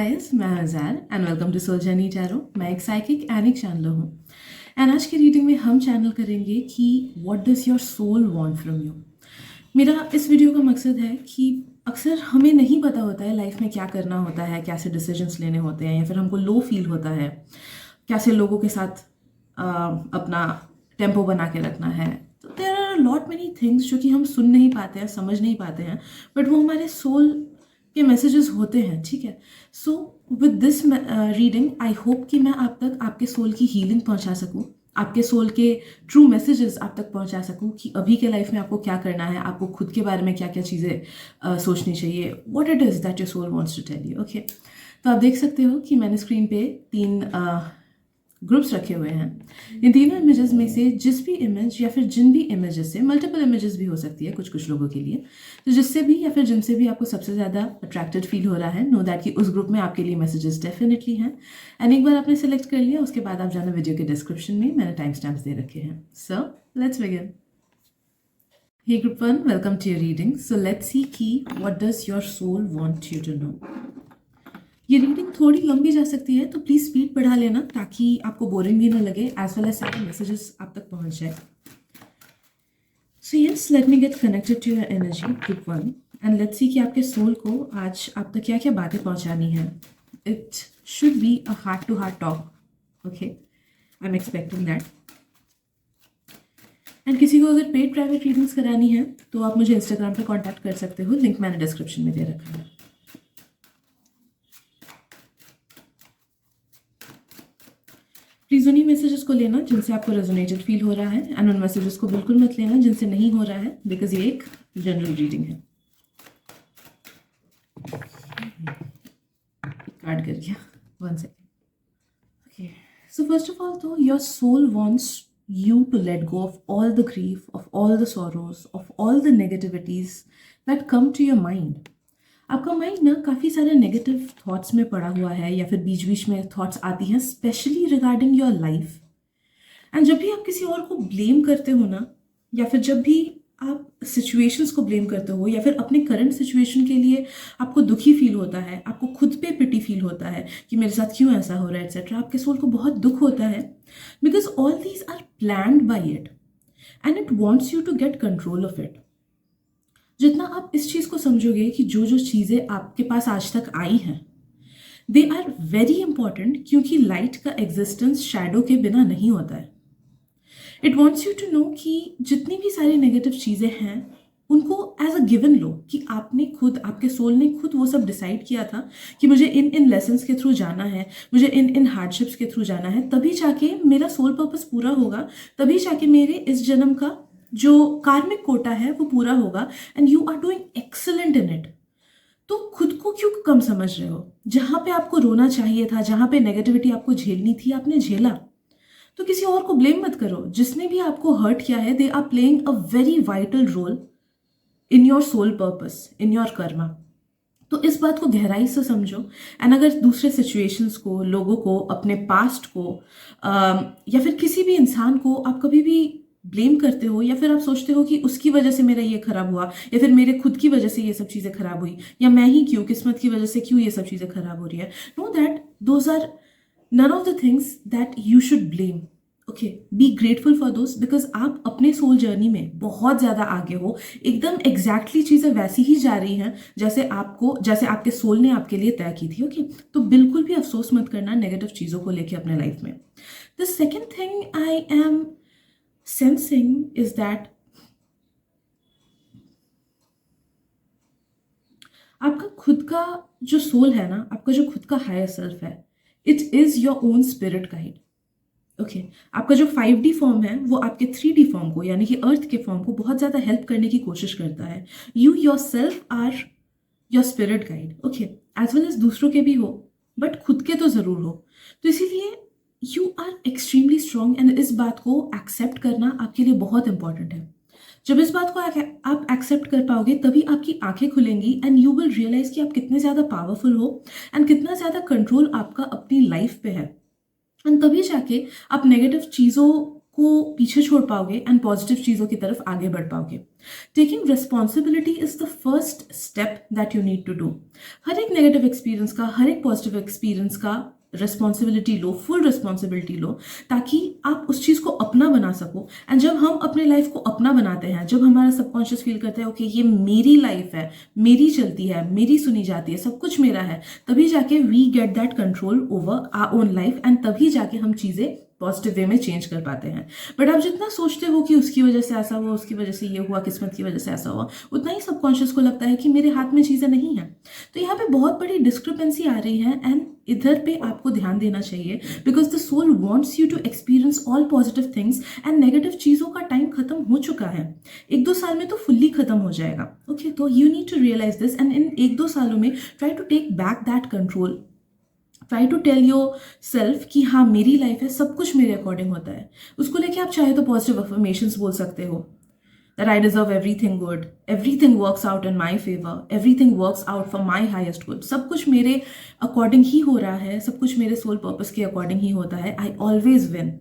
Guys, मैं Azhar and welcome to soul journey tarot. मैं एक साइकिक एंड एक चैनलर हूँ एंड आज की रीडिंग में हम चैनल करेंगे कि what does your soul want from you. मेरा इस वीडियो का मकसद है कि अक्सर हमें नहीं पता होता है लाइफ में क्या करना होता है, कैसे डिसीजंस लेने होते हैं, या फिर हमको लो फील होता है, कैसे लोगों के साथ अपना टेम्पो बना के रखना है। तो there are lot many things जो कि हम सुन नहीं पाते हैं, समझ नहीं पाते हैं, बट वो हमारे सोल के मैसेजेस होते हैं। ठीक है, so with this reading I hope कि मैं आप तक आपके सोल की हीलिंग पहुंचा सकूं, आपके सोल के ट्रू मैसेजेस आप तक पहुंचा सकूं कि अभी के लाइफ में आपको क्या करना है, आपको खुद के बारे में क्या क्या चीज़ें सोचनी चाहिए, what it is that your soul wants to tell you. Okay, तो आप देख सकते हो कि मैंने स्क्रीन पे 3 ग्रुप्स रखे हुए हैं। इन तीनों इमेजेस में से जिस भी इमेज या फिर जिन भी इमेजेस से, मल्टीपल इमेजेस भी हो सकती है कुछ कुछ लोगों के लिए, तो जिससे भी या फिर जिनसे भी आपको सबसे ज़्यादा अट्रैक्टेड फील हो रहा है, नो दैट कि उस ग्रुप में आपके लिए मैसेजेस डेफिनेटली हैं। एंड एक बार आपने सेलेक्ट कर लिया, उसके बाद आप जाना वीडियो के डिस्क्रिप्शन में, मैंने टाइम स्टैम्प्स दे रखे हैं। So let's begin. Hey group 1, welcome to your reading. So let's see कि what does your soul want you to know. ये रीडिंग थोड़ी लंबी जा सकती है, तो प्लीज़ स्पीड बढ़ा लेना ताकि आपको बोरिंग भी ना लगे, एज वेल एज सारे मैसेजेस आप तक पहुंच जाए। So yes, let me get connected to your energy group 1 and let's see कि आपके सोल को आज आप तक क्या क्या बातें पहुंचानी है। It should be a heart to heart talk. Okay, I am expecting that. And किसी को अगर पेड प्राइवेट रीडिंग्स करानी है तो आप मुझे इंस्टाग्राम पे कांटेक्ट कर सकते हो, लिंक मैंने डिस्क्रिप्शन में दे रखा है। प्लीज़ उन्हीं मैसेजेस को लेना जिनसे आपको रेजोनेटेड फील हो रहा है, एंड उन मैसेजेस को बिल्कुल मत लेना जिनसे नहीं हो रहा है, बिकॉज ये एक जनरल रीडिंग है। कार्ड कर गया, 1 second. Okay, so first of all तो your soul wants you to let go of all the grief, of all the sorrows, of all the negativities that come to your mind. आपका mind ना काफ़ी सारे negative thoughts में पड़ा हुआ है, या फिर बीच बीच में थॉट्स आती हैं specially regarding your life. And जब भी आप किसी और को ब्लेम करते हो ना, या फिर जब भी आप सिचुएशंस को ब्लेम करते हो, या फिर अपने करंट सिचुएशन के लिए आपको दुखी फील होता है, आपको खुद पे पिटी फील होता है कि मेरे साथ क्यों ऐसा हो रहा है एक्सेट्रा, आपके सोल को बहुत दुख होता है, because all these are planned by it and it wants you to get control of it. जितना आप इस चीज़ को समझोगे कि जो जो चीज़ें आपके पास आज तक आई हैं, दे आर वेरी इंपॉर्टेंट, क्योंकि लाइट का एग्जिस्टेंस शैडो के बिना नहीं होता है। It wants you to know कि जितनी भी सारी नेगेटिव चीज़ें हैं उनको एज अ गिवन लो, कि आपने खुद, आपके सोल ने खुद वो सब डिसाइड किया था कि मुझे इन इन लेसन्स के थ्रू जाना है, मुझे इन इन हार्डशिप्स के थ्रू जाना है, तभी जाके मेरा सोल पर्पस पूरा होगा, तभी जाके मेरे इस जन्म का जो कार्मिक कोटा है वो पूरा होगा, and you are doing excellent in it. तो खुद को क्यों कम समझ रहे हो? जहाँ पे आपको रोना चाहिए था, जहाँ पे नेगेटिविटी आपको झेलनी थी, आपने झेला। तो किसी और को ब्लेम मत करो। जिसने भी आपको हर्ट किया है, they are playing a very vital role in your soul purpose, in your karma. तो इस बात को गहराई से समझो। एंड अगर दूसरे सिचुएशंस को, लोगों को, अपने पास्ट को या फिर किसी भी इंसान को आप कभी भी ब्लेम करते हो, या फिर आप सोचते हो कि उसकी वजह से मेरा ये खराब हुआ, या फिर मेरे खुद की वजह से ये सब चीज़ें खराब हुई, या मैं ही क्यों, किस्मत की वजह से क्यों ये सब चीज़ें खराब हो रही है, know that those are none of the things that you should blame. Okay, be grateful for those, because आप अपने सोल जर्नी में बहुत ज़्यादा आगे हो। एकदम एग्जैक्टली चीज़ें वैसी ही जा रही हैं जैसे आपके सोल ने आपके लिए तय की थी। ओके, तो बिल्कुल भी अफसोस मत करना नेगेटिव चीज़ों को लेके अपने लाइफ में। The second thing I am sensing is that आपका खुद का जो सोल है ना, आपका जो खुद का हायर सेल्फ है, it is your own spirit guide. Okay, आपका जो 5D फॉर्म है वो आपके 3D फॉर्म को, यानी कि अर्थ के फॉर्म को बहुत ज़्यादा हेल्प करने की कोशिश करता है। You yourself are your spirit guide. Okay, as well as दूसरों के भी हो, बट खुद के तो ज़रूर हो। तो इसीलिए you are extremely strong, and इस बात को एक्सेप्ट करना आपके लिए बहुत इंपॉर्टेंट है। जब इस बात को आप एक्सेप्ट कर पाओगे, तभी आपकी आंखें खुलेंगी एंड यू विल रियलाइज कि आप कितने ज़्यादा पावरफुल हो एंड कितना ज़्यादा कंट्रोल आपका अपनी लाइफ पे है। एंड तभी जाके आप नेगेटिव चीज़ों को पीछे छोड़ पाओगे एंड पॉजिटिव चीज़ों की तरफ आगे बढ़ पाओगे। Taking responsibility is the first step that you need to do. हर एक नेगेटिव एक्सपीरियंस का, हर एक पॉजिटिव एक्सपीरियंस का रिस्पॉन्सिबिलिटी लो, फुल रिस्पॉन्सिबिलिटी लो, ताकि आप उस चीज़ को अपना बना सको। एंड जब हम अपने लाइफ को अपना बनाते हैं, जब हमारा सबकॉन्शियस फील करता है ओके ये मेरी लाइफ है, मेरी चलती है, मेरी सुनी जाती है, सब कुछ मेरा है, तभी जाके we get that control over our own life and तभी जाके हम चीज़ें पॉजिटिव वे में चेंज कर पाते हैं। बट आप जितना सोचते हो कि उसकी वजह से ऐसा हुआ, उसकी वजह से ये हुआ, किस्मत की वजह से ऐसा हुआ, उतना ही सबकॉन्शियस को लगता है कि मेरे हाथ में चीज़ें नहीं हैं। तो यहाँ पे बहुत बड़ी डिस्क्रिपेंसी आ रही है एंड इधर पे आपको ध्यान देना चाहिए, because the soul wants you to experience all positive things and negative चीज़ों का टाइम खत्म हो चुका है। 1-2 साल में तो फुल्ली खत्म हो जाएगा। ओके, तो you need to realize this and इन 1-2 सालों में try to take back that control. Try to tell yourself कि हाँ मेरी लाइफ है, सब कुछ मेरे अकॉर्डिंग होता है। उसको लेके आप चाहे तो पॉजिटिव अफर्मेशंस बोल सकते हो, that I deserve everything good, everything works out in my favor, everything works out for my highest good, सब कुछ मेरे अकॉर्डिंग ही हो रहा है, सब कुछ मेरे सोल पर्पस के अकॉर्डिंग ही होता है, I always win।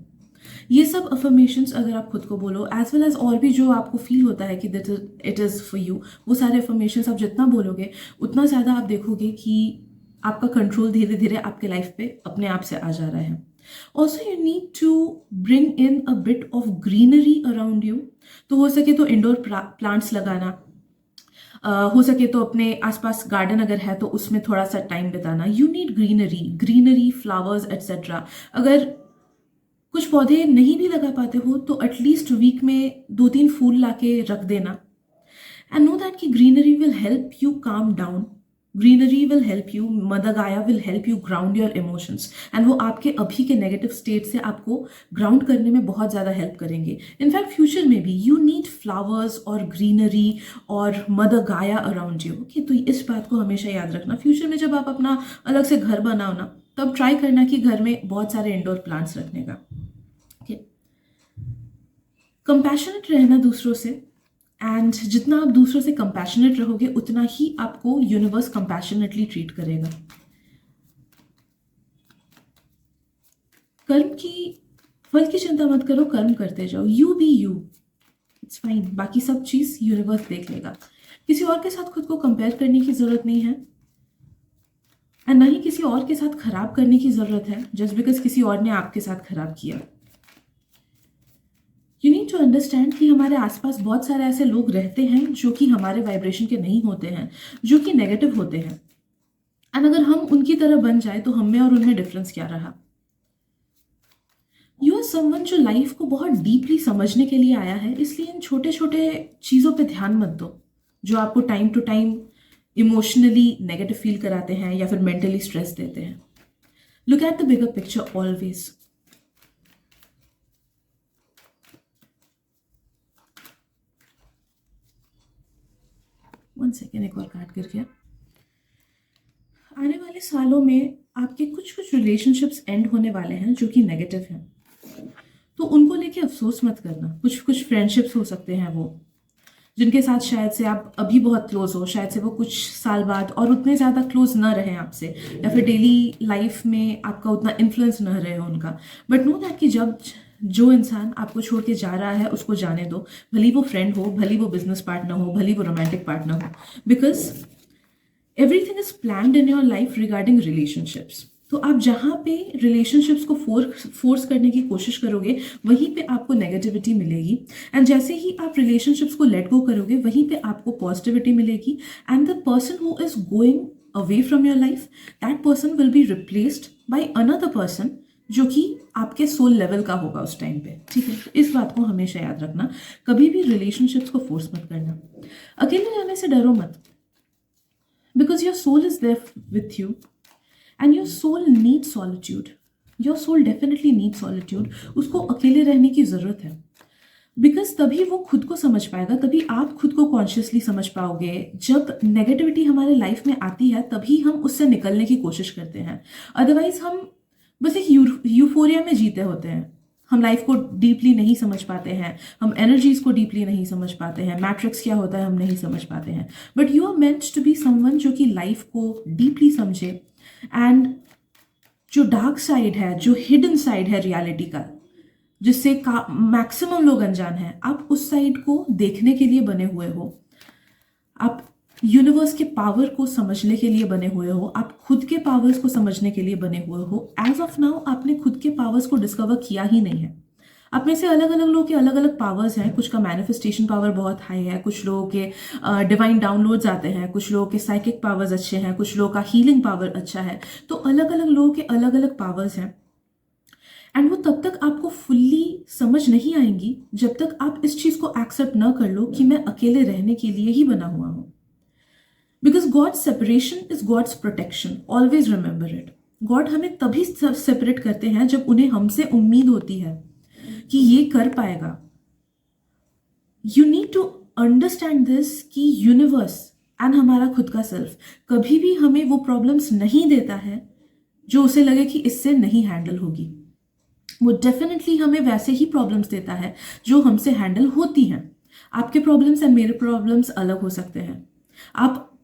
ये सब अफर्मेशंस अगर आप खुद को बोलो, एज वेल एज और भी जो आपको फील होता है कि that it is for you, वो सारे अफर्मेशंस आप जितना बोलोगे उतना ज़्यादा आप देखोगे कि आपका कंट्रोल धीरे धीरे आपके लाइफ पे अपने आप से आ जा रहा है। Also you need to bring in a bit of greenery around you. तो हो सके तो इंडोर प्लांट्स लगाना, हो सके तो अपने आसपास गार्डन अगर है तो उसमें थोड़ा सा टाइम बिताना। You need greenery, flowers etcetera. अगर कुछ पौधे नहीं भी लगा पाते हो तो एटलीस्ट वीक में 2-3 फूल लाके रख देना। एंड नो दैट कि greenery will help you calm down, greenery will help you, mother Gaia will help you ground your emotions and वो आपके अभी के नेगेटिव स्टेट से आपको ग्राउंड करने में बहुत ज़्यादा हेल्प करेंगे। इनफैक्ट फ्यूचर में भी यू नीड फ्लावर्स और ग्रीनरी और मदर गाया अराउंड यू। ओके, तो इस बात को हमेशा याद रखना। फ्यूचर में जब आप अपना अलग से घर बनाओ ना, तब ट्राई करना कि घर में बहुत सारे इंडोर प्लांट्स रखने का। ओके, कंपैशनेट रहना दूसरों से, एंड जितना आप दूसरों से कंपैशनेट रहोगे उतना ही आपको यूनिवर्स कंपैशनेटली ट्रीट करेगा। कर्म की फल की चिंता मत करो, कर्म करते जाओ, you be you, it's fine. बाकी सब चीज़ यूनिवर्स देख लेगा। किसी और के साथ खुद को कंपेयर करने की ज़रूरत नहीं है एंड ना ही किसी और के साथ खराब करने की ज़रूरत है जस्ट बिकॉज किसी और ने आपके साथ खराब किया। यू नीड टू अंडरस्टैंड कि हमारे आसपास बहुत सारे ऐसे लोग रहते हैं जो कि हमारे वाइब्रेशन के नहीं होते हैं, जो कि नेगेटिव होते हैं, एंड अगर हम उनकी तरह बन जाए तो हम में और उनमें डिफरेंस क्या रहा। यू आर समवन जो लाइफ को बहुत डीपली समझने के लिए आया है, इसलिए इन छोटे छोटे चीज़ों पे ध्यान मत दो जो आपको time to time emotionally negative feel कराते हैं या फिर मेंटली स्ट्रेस देते हैं। Look at the bigger picture always. One second, एक और कार्ड गिर गया। आने वाले सालों में आपके कुछ रिलेशनशिप्स एंड होने वाले हैं जो कि नेगेटिव हैं, तो उनको लेके अफसोस मत करना। कुछ फ्रेंडशिप्स हो सकते हैं वो जिनके साथ शायद से आप अभी बहुत क्लोज हो, शायद से वो कुछ साल बाद और उतने ज़्यादा क्लोज ना रहे आपसे, या फिर डेली लाइफ में आपका उतना इन्फ्लुएंस ना रहे उनका। बट नो दैट कि जब जो इंसान आपको छोड़ के जा रहा है उसको जाने दो, भली वो फ्रेंड हो, भली वो बिजनेस पार्टनर हो, भली वो रोमांटिक पार्टनर हो, because everything is planned in your life regarding relationships. तो आप जहाँ पे रिलेशनशिप्स को फोर्स करने की कोशिश करोगे वहीं पे आपको नेगेटिविटी मिलेगी, एंड जैसे ही आप रिलेशनशिप्स को लेट गो करोगे वहीं पे आपको पॉजिटिविटी मिलेगी, and the person who is going away from your life, that person will be replaced by another person जो कि आपके सोल लेवल का होगा उस टाइम पे। ठीक है, इस बात को हमेशा याद रखना, कभी भी रिलेशनशिप्स को फोर्स मत करना। अकेले जाने से डरो मत, because your soul is there with you and your soul need solitude. Your soul definitely need solitude. उसको अकेले रहने की ज़रूरत है, बिकॉज तभी वो खुद को समझ पाएगा, तभी आप खुद को कॉन्शियसली समझ पाओगे। जब नेगेटिविटी हमारे लाइफ में आती है तभी हम उससे निकलने की कोशिश करते हैं, अदरवाइज हम बस एक यूफोरिया में जीते होते हैं। हम लाइफ को डीपली नहीं समझ पाते हैं, हम एनर्जीज को डीपली नहीं समझ पाते हैं, मैट्रिक्स क्या होता है हम नहीं समझ पाते हैं। But you are meant to be someone जो कि लाइफ को डीपली समझे, एंड जो डार्क साइड है, जो हिडन साइड है रियलिटी का, जिससे मैक्सिमम लोग अनजान हैं, आप उस साइड को देखने के लिए बने हुए हो, आप यूनिवर्स के पावर को समझने के लिए बने हुए हो, आप खुद के पावर्स को समझने के लिए बने हुए हो। एज ऑफ नाउ आपने खुद के पावर्स को डिस्कवर किया ही नहीं है। आप में से अलग अलग लोगों के अलग अलग पावर्स हैं, कुछ का मैनिफेस्टेशन पावर बहुत हाई है, कुछ लोगों के डिवाइन डाउनलोड्स आते हैं, कुछ लोगों के साइकिक पावर्स अच्छे हैं, कुछ लोगों का हीलिंग पावर अच्छा है। तो अलग अलग लोगों के अलग अलग पावर्स हैं, एंड वो तब तक आपको फुल्ली समझ नहीं आएंगी जब तक आप इस चीज को एक्सेप्ट ना कर लो कि मैं अकेले रहने के लिए ही बना हुआ हूं। Because God's separation is God's protection, always remember it. God हमें तभी सेपरेट करते हैं जब उन्हें हमसे उम्मीद होती है कि ये कर पाएगा। You need to understand this कि यूनिवर्स एंड हमारा खुद का सेल्फ कभी भी हमें वो प्रॉब्लम्स नहीं देता है जो उसे लगे कि इससे नहीं हैंडल होगी। वो डेफिनेटली हमें वैसे ही प्रॉब्लम्स देता है जो हमसे हैंडल होती हैं। आपके प्रॉब्लम्स एंड मेरे प्रॉब्लम्स अलग हो सकते हैं।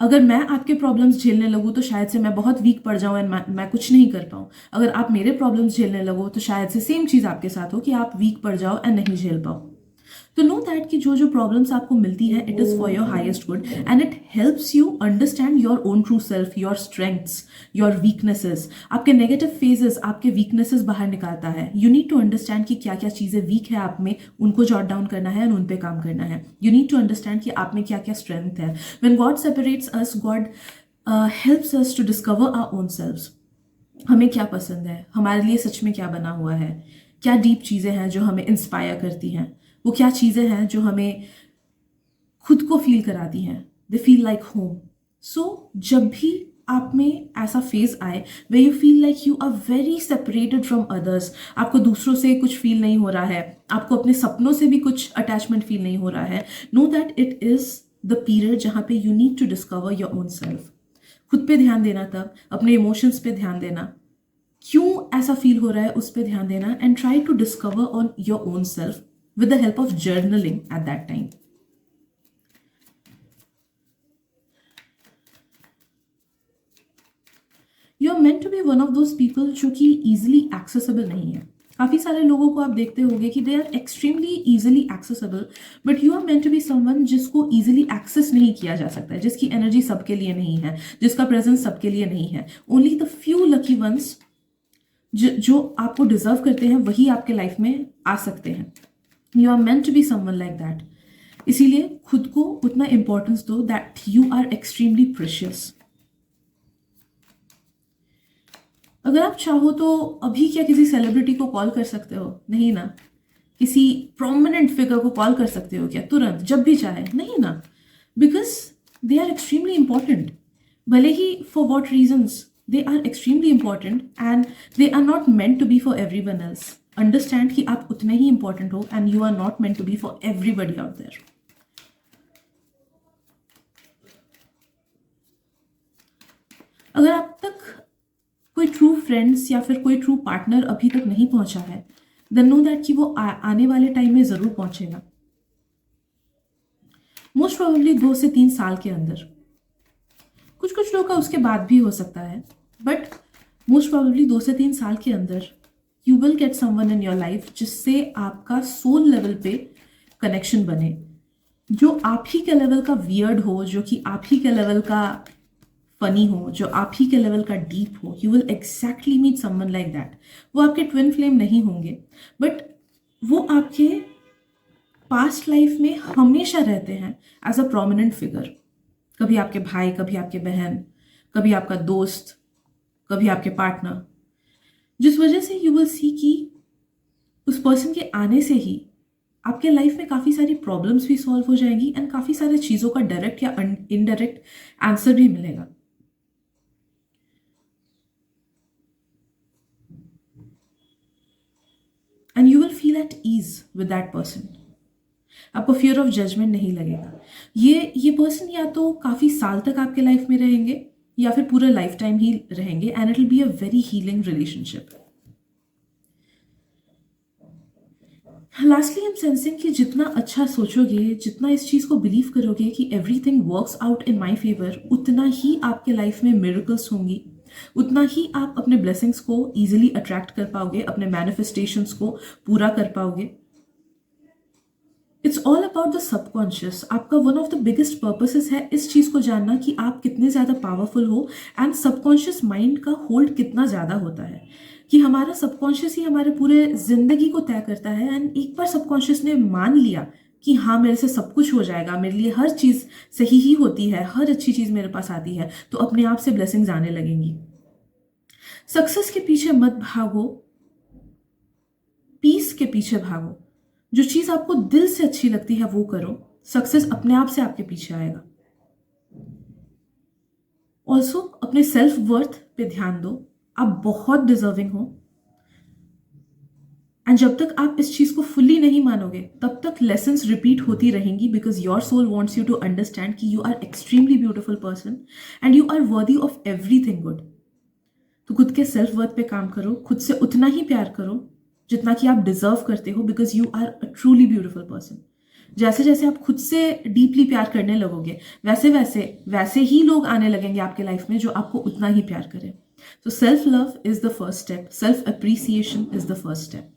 अगर मैं आपके प्रॉब्लम्स झेलने लगूँ तो शायद से मैं बहुत वीक पड़ जाऊँ एंड मैं कुछ नहीं कर पाऊँ। अगर आप मेरे प्रॉब्लम्स झेलने लगो तो शायद से सेम चीज़ आपके साथ हो कि आप वीक पड़ जाओ एंड नहीं झेल पाओ। तो नो दैट कि जो जो प्रॉब्लम्स आपको मिलती है it is for your highest good and it helps you understand your own true self, your strengths, your weaknesses. आपके नेगेटिव फेजेस आपके वीकनेसेस बाहर निकालता है। यू नीड टू अंडरस्टैंड कि क्या क्या चीज़ें वीक है आप में, उनको जॉट डाउन करना है एंड उन पे काम करना है। यू नीड टू अंडरस्टैंड कि आप में क्या क्या स्ट्रेंथ है। When God separates us, God helps us to discover our own selves. हमें क्या पसंद है, हमारे लिए सच में क्या बना हुआ है, क्या डीप चीज़ें हैं जो हमें इंस्पायर करती हैं, वो क्या चीज़ें हैं जो हमें खुद को फील कराती हैं, they feel like home. So जब भी आप में ऐसा फेज आए way you feel like you are very separated from others, आपको दूसरों से कुछ फील नहीं हो रहा है, आपको अपने सपनों से भी कुछ अटैचमेंट फील नहीं हो रहा है, know that it is the period जहाँ पे you need to discover your own self. खुद पे ध्यान देना, तब अपने इमोशंस पे ध्यान देना, क्यों ऐसा फील हो रहा है उस पे ध्यान देना, and try to discover on your own self with the help of journaling at that time. You are meant to be one of those people जो कि easily accessible नहीं है। काफ़ी सारे लोगों को आप देखते होंगे कि they are extremely easily accessible, but you are meant to be someone जिसको easily access नहीं किया जा सकता है, जिसकी energy सबके लिए नहीं है, जिसका presence सबके लिए नहीं है। Only the few lucky ones जो आपको deserve करते हैं वही आपके लाइफ में आ सकते हैं। You are meant to be someone like that. इसीलिए खुद को उतना इंपॉर्टेंस दो that you are extremely precious. अगर आप चाहो तो अभी क्या किसी सेलिब्रिटी को कॉल कर सकते हो? नहीं ना। किसी प्रोमिनेंट फिगर को कॉल कर सकते हो क्या तुरंत जब भी चाहे? नहीं ना। Because they are extremely important, भले ही for what reasons they are extremely important and they are not meant to be for everyone else. Understand कि आप उतने ही इंपॉर्टेंट हो and you are not meant to be for everybody out there. अगर आप तक कोई ट्रू फ्रेंड्स या फिर कोई ट्रू पार्टनर अभी तक नहीं पहुंचा है, देन नो दैट कि वो आने वाले टाइम में जरूर पहुंचेगा। मोस्ट प्रोबेबली 2 से 3 साल के अंदर। कुछ कुछ लोगों का उसके बाद भी हो सकता है, बट मोस्ट प्रोबेबली 2 से 3 साल के अंदर you will get someone in your life जिससे आपका सोल लेवल पे कनेक्शन बने, जो आप ही के लेवल का वियर्ड हो, जो कि आप ही के लेवल का फनी हो, जो आप ही के लेवल का डीप हो। You will exactly meet someone like that. वो आपके ट्विन फ्लेम नहीं होंगे, बट वो आपके पास्ट लाइफ में हमेशा रहते हैं एज अ प्रोमिनेंट फिगर। कभी आपके भाई, कभी आपके बहन, कभी आपका दोस्त, कभी आपके पार्टनर, जिस वजह से यू विल सी कि उस पर्सन के आने से ही आपके लाइफ में काफ़ी सारी प्रॉब्लम्स भी सॉल्व हो जाएंगी एंड काफ़ी सारी चीज़ों का डायरेक्ट या इनडायरेक्ट आंसर भी मिलेगा। And you will feel at ease with that person. आपको फियर ऑफ जजमेंट नहीं लगेगा। ये पर्सन या तो काफ़ी साल तक आपके लाइफ में रहेंगे या फिर पूरे लाइफ टाइम ही रहेंगे and it will be a very healing relationship. Lastly हम सेंसिंग कि जितना अच्छा सोचोगे, जितना इस चीज़ को बिलीव करोगे कि everything works out in my favour, उतना ही आपके लाइफ में मिरेकल्स होंगी उतना ही आप अपने ब्लेसिंग्स को ईजिली अट्रैक्ट कर पाओगे, अपने मैनिफेस्टेशंस को पूरा कर पाओगे। It's all about the subconscious. आपका one of the biggest purposes है इस चीज़ को जानना कि आप कितने ज़्यादा पावरफुल हो एंड सबकॉन्शियस माइंड का होल्ड कितना ज़्यादा होता है, कि हमारा सबकॉन्शियस ही हमारे पूरे ज़िंदगी को तय करता है। एंड एक बार सबकॉन्शियस ने मान लिया कि हाँ मेरे से सब कुछ हो जाएगा, मेरे लिए हर चीज़ सही ही होती है, हर अच्छी चीज़ मेरे पास आती है, तो अपने आप से ब्लेसिंग्स आने लगेंगी। सक्सेस के पीछे मत भागो, पीस के पीछे भागो। जो चीज़ आपको दिल से अच्छी लगती है वो करो, सक्सेस अपने आप से आपके पीछे आएगा। ऑल्सो अपने सेल्फ वर्थ पे ध्यान दो, आप बहुत डिजर्विंग हो। एंड जब तक आप इस चीज़ को फुल्ली नहीं मानोगे तब तक लेसन्स रिपीट होती रहेंगी, because your soul wants you to understand कि you are extremely beautiful person and you are worthy of everything good. तो खुद के सेल्फ वर्थ पे काम करो, खुद से उतना ही प्यार करो जितना कि आप डिजर्व करते हो, because you are a truly beautiful person. जैसे जैसे आप खुद से डीपली प्यार करने लगोगे वैसे वैसे वैसे ही लोग आने लगेंगे आपके लाइफ में जो आपको उतना ही प्यार करें। तो self love is the first step, self appreciation is the first step.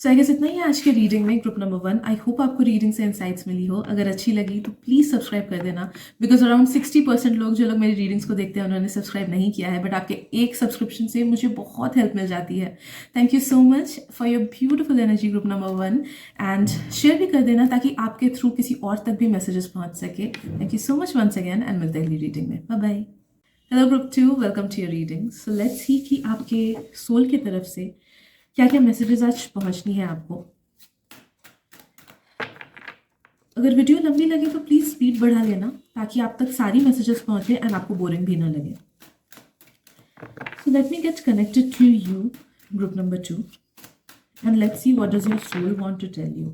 So I guess इतना ही है आज के रीडिंग में, ग्रुप नंबर 1। आई होप आपको रीडिंग से इंसाइट्स मिली हो। अगर अच्छी लगी तो प्लीज़ सब्सक्राइब कर देना, बिकॉज अराउंड 60% लोग जो लोग मेरी रीडिंग्स को देखते हैं उन्होंने सब्सक्राइब नहीं किया है, बट आपके एक सब्सक्रिप्शन से मुझे बहुत हेल्प मिल जाती है। Thank you so much for your beautiful energy, group number 1। And share भी कर देना ताकि आपके थ्रू किसी और तक भी मैसेजेस पहुँच सके। Thank you so much once again and मिलते हैं अगली रीडिंग में। Bye bye. Hello group 2, welcome to your reading. So let's see कि आपके सोल की तरफ से क्या क्या मैसेजेस आज पहुंचनी है आपको। अगर वीडियो लंबी लगे तो प्लीज़ स्पीड बढ़ा लेना ताकि आप तक सारी मैसेजेस पहुंचे एंड आपको बोरिंग भी ना लगे। So let me get connected to you, group number 2, and let's see what does your soul want to tell you.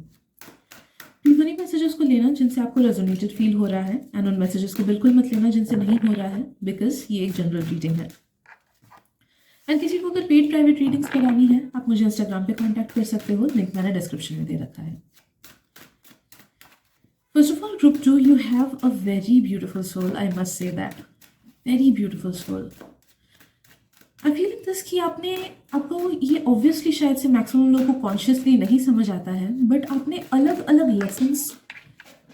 Please उन्हीं मैसेजेस को लेना जिनसे आपको रेजोनेटेड फील हो रहा है, एंड उन मैसेजेस को बिल्कुल मत लेना जिनसे नहीं हो रहा है, बिकॉज ये एक जनरल रीडिंग है। एंड किसी को अगर पेड प्राइवेट रीडिंग्स करानी है आप मुझे इंस्टाग्राम पे कांटेक्ट कर सकते हो, लिंक मैंने डिस्क्रिप्शन में दे रखा है। First of all group 2, you have a very beautiful soul, I must say that, very beautiful soul. I feel this कि आपको ये ऑब्वियसली शायद से मैक्सिमम लोगों को कॉन्शियसली नहीं समझ आता है, बट आपने अलग अलग लेसन्स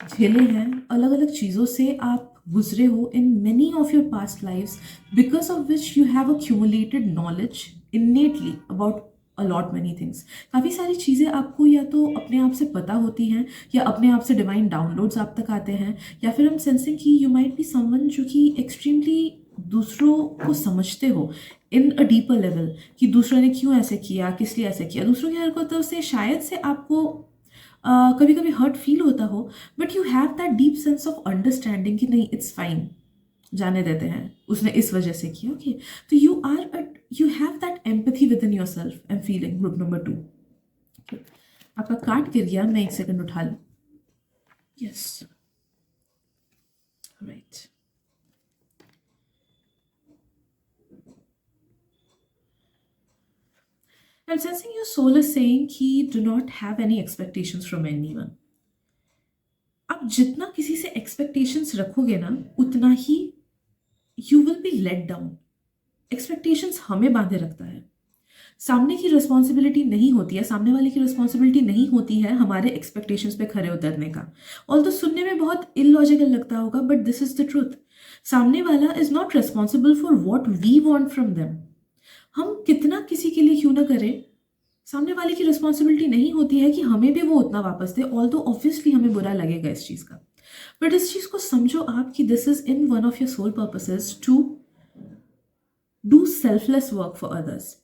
झेले हैं, अलग अलग चीज़ों से आप गुजरे हो in many of your past lives, because of which you have accumulated knowledge innately about a lot many things. काफ़ी सारी चीज़ें आपको या तो अपने आप से पता होती हैं या अपने आप से डिवाइन डाउनलोड्स आप तक आते हैं, या फिर हम सेंसिंग कि यू माइट बी समवन जो कि एक्सट्रीमली दूसरों को समझते हो इन अ डीपर लेवल, कि दूसरों ने क्यों ऐसे किया, किस लिए ऐसे किया। दूसरों की हरकतों से शायद से आपको कभी कभी हर्ट फील होता हो, but you have that deep sense of understanding कि नहीं इट्स फाइन, जाने देते हैं, उसने इस वजह से किया। ओके, तो you have that empathy with in your self. I am feeling group number 2। आपका कार्ड गिर गया, मैं एक सेकंड उठा लूँ। Yes, right. I'm sensing your soul is saying कि do not have any expectations from anyone. आप जितना किसी से एक्सपेक्टेशंस रखोगे ना उतना ही you will be let down. Expectations हमें बांधे रखता है, सामने की रिस्पॉन्सिबिलिटी नहीं होती है, सामने वाले की रिस्पॉन्सिबिलिटी नहीं होती है हमारे एक्सपेक्टेशंस पे खरे उतरने का। ऑल्दो सुनने में बहुत इलॉजिकल लगता होगा, but this is the truth. सामने वाला is not responsible for what we want from them. हम कितना किसी के लिए क्यों ना करें, सामने वाले की रिस्पॉन्सिबिलिटी नहीं होती है कि हमें भी वो उतना वापस दे। ऑल्दो ऑब्वियसली हमें बुरा लगेगा इस चीज़ का, बट इस चीज़ को समझो आप कि this is in one of your soul purposes to do selfless work for others.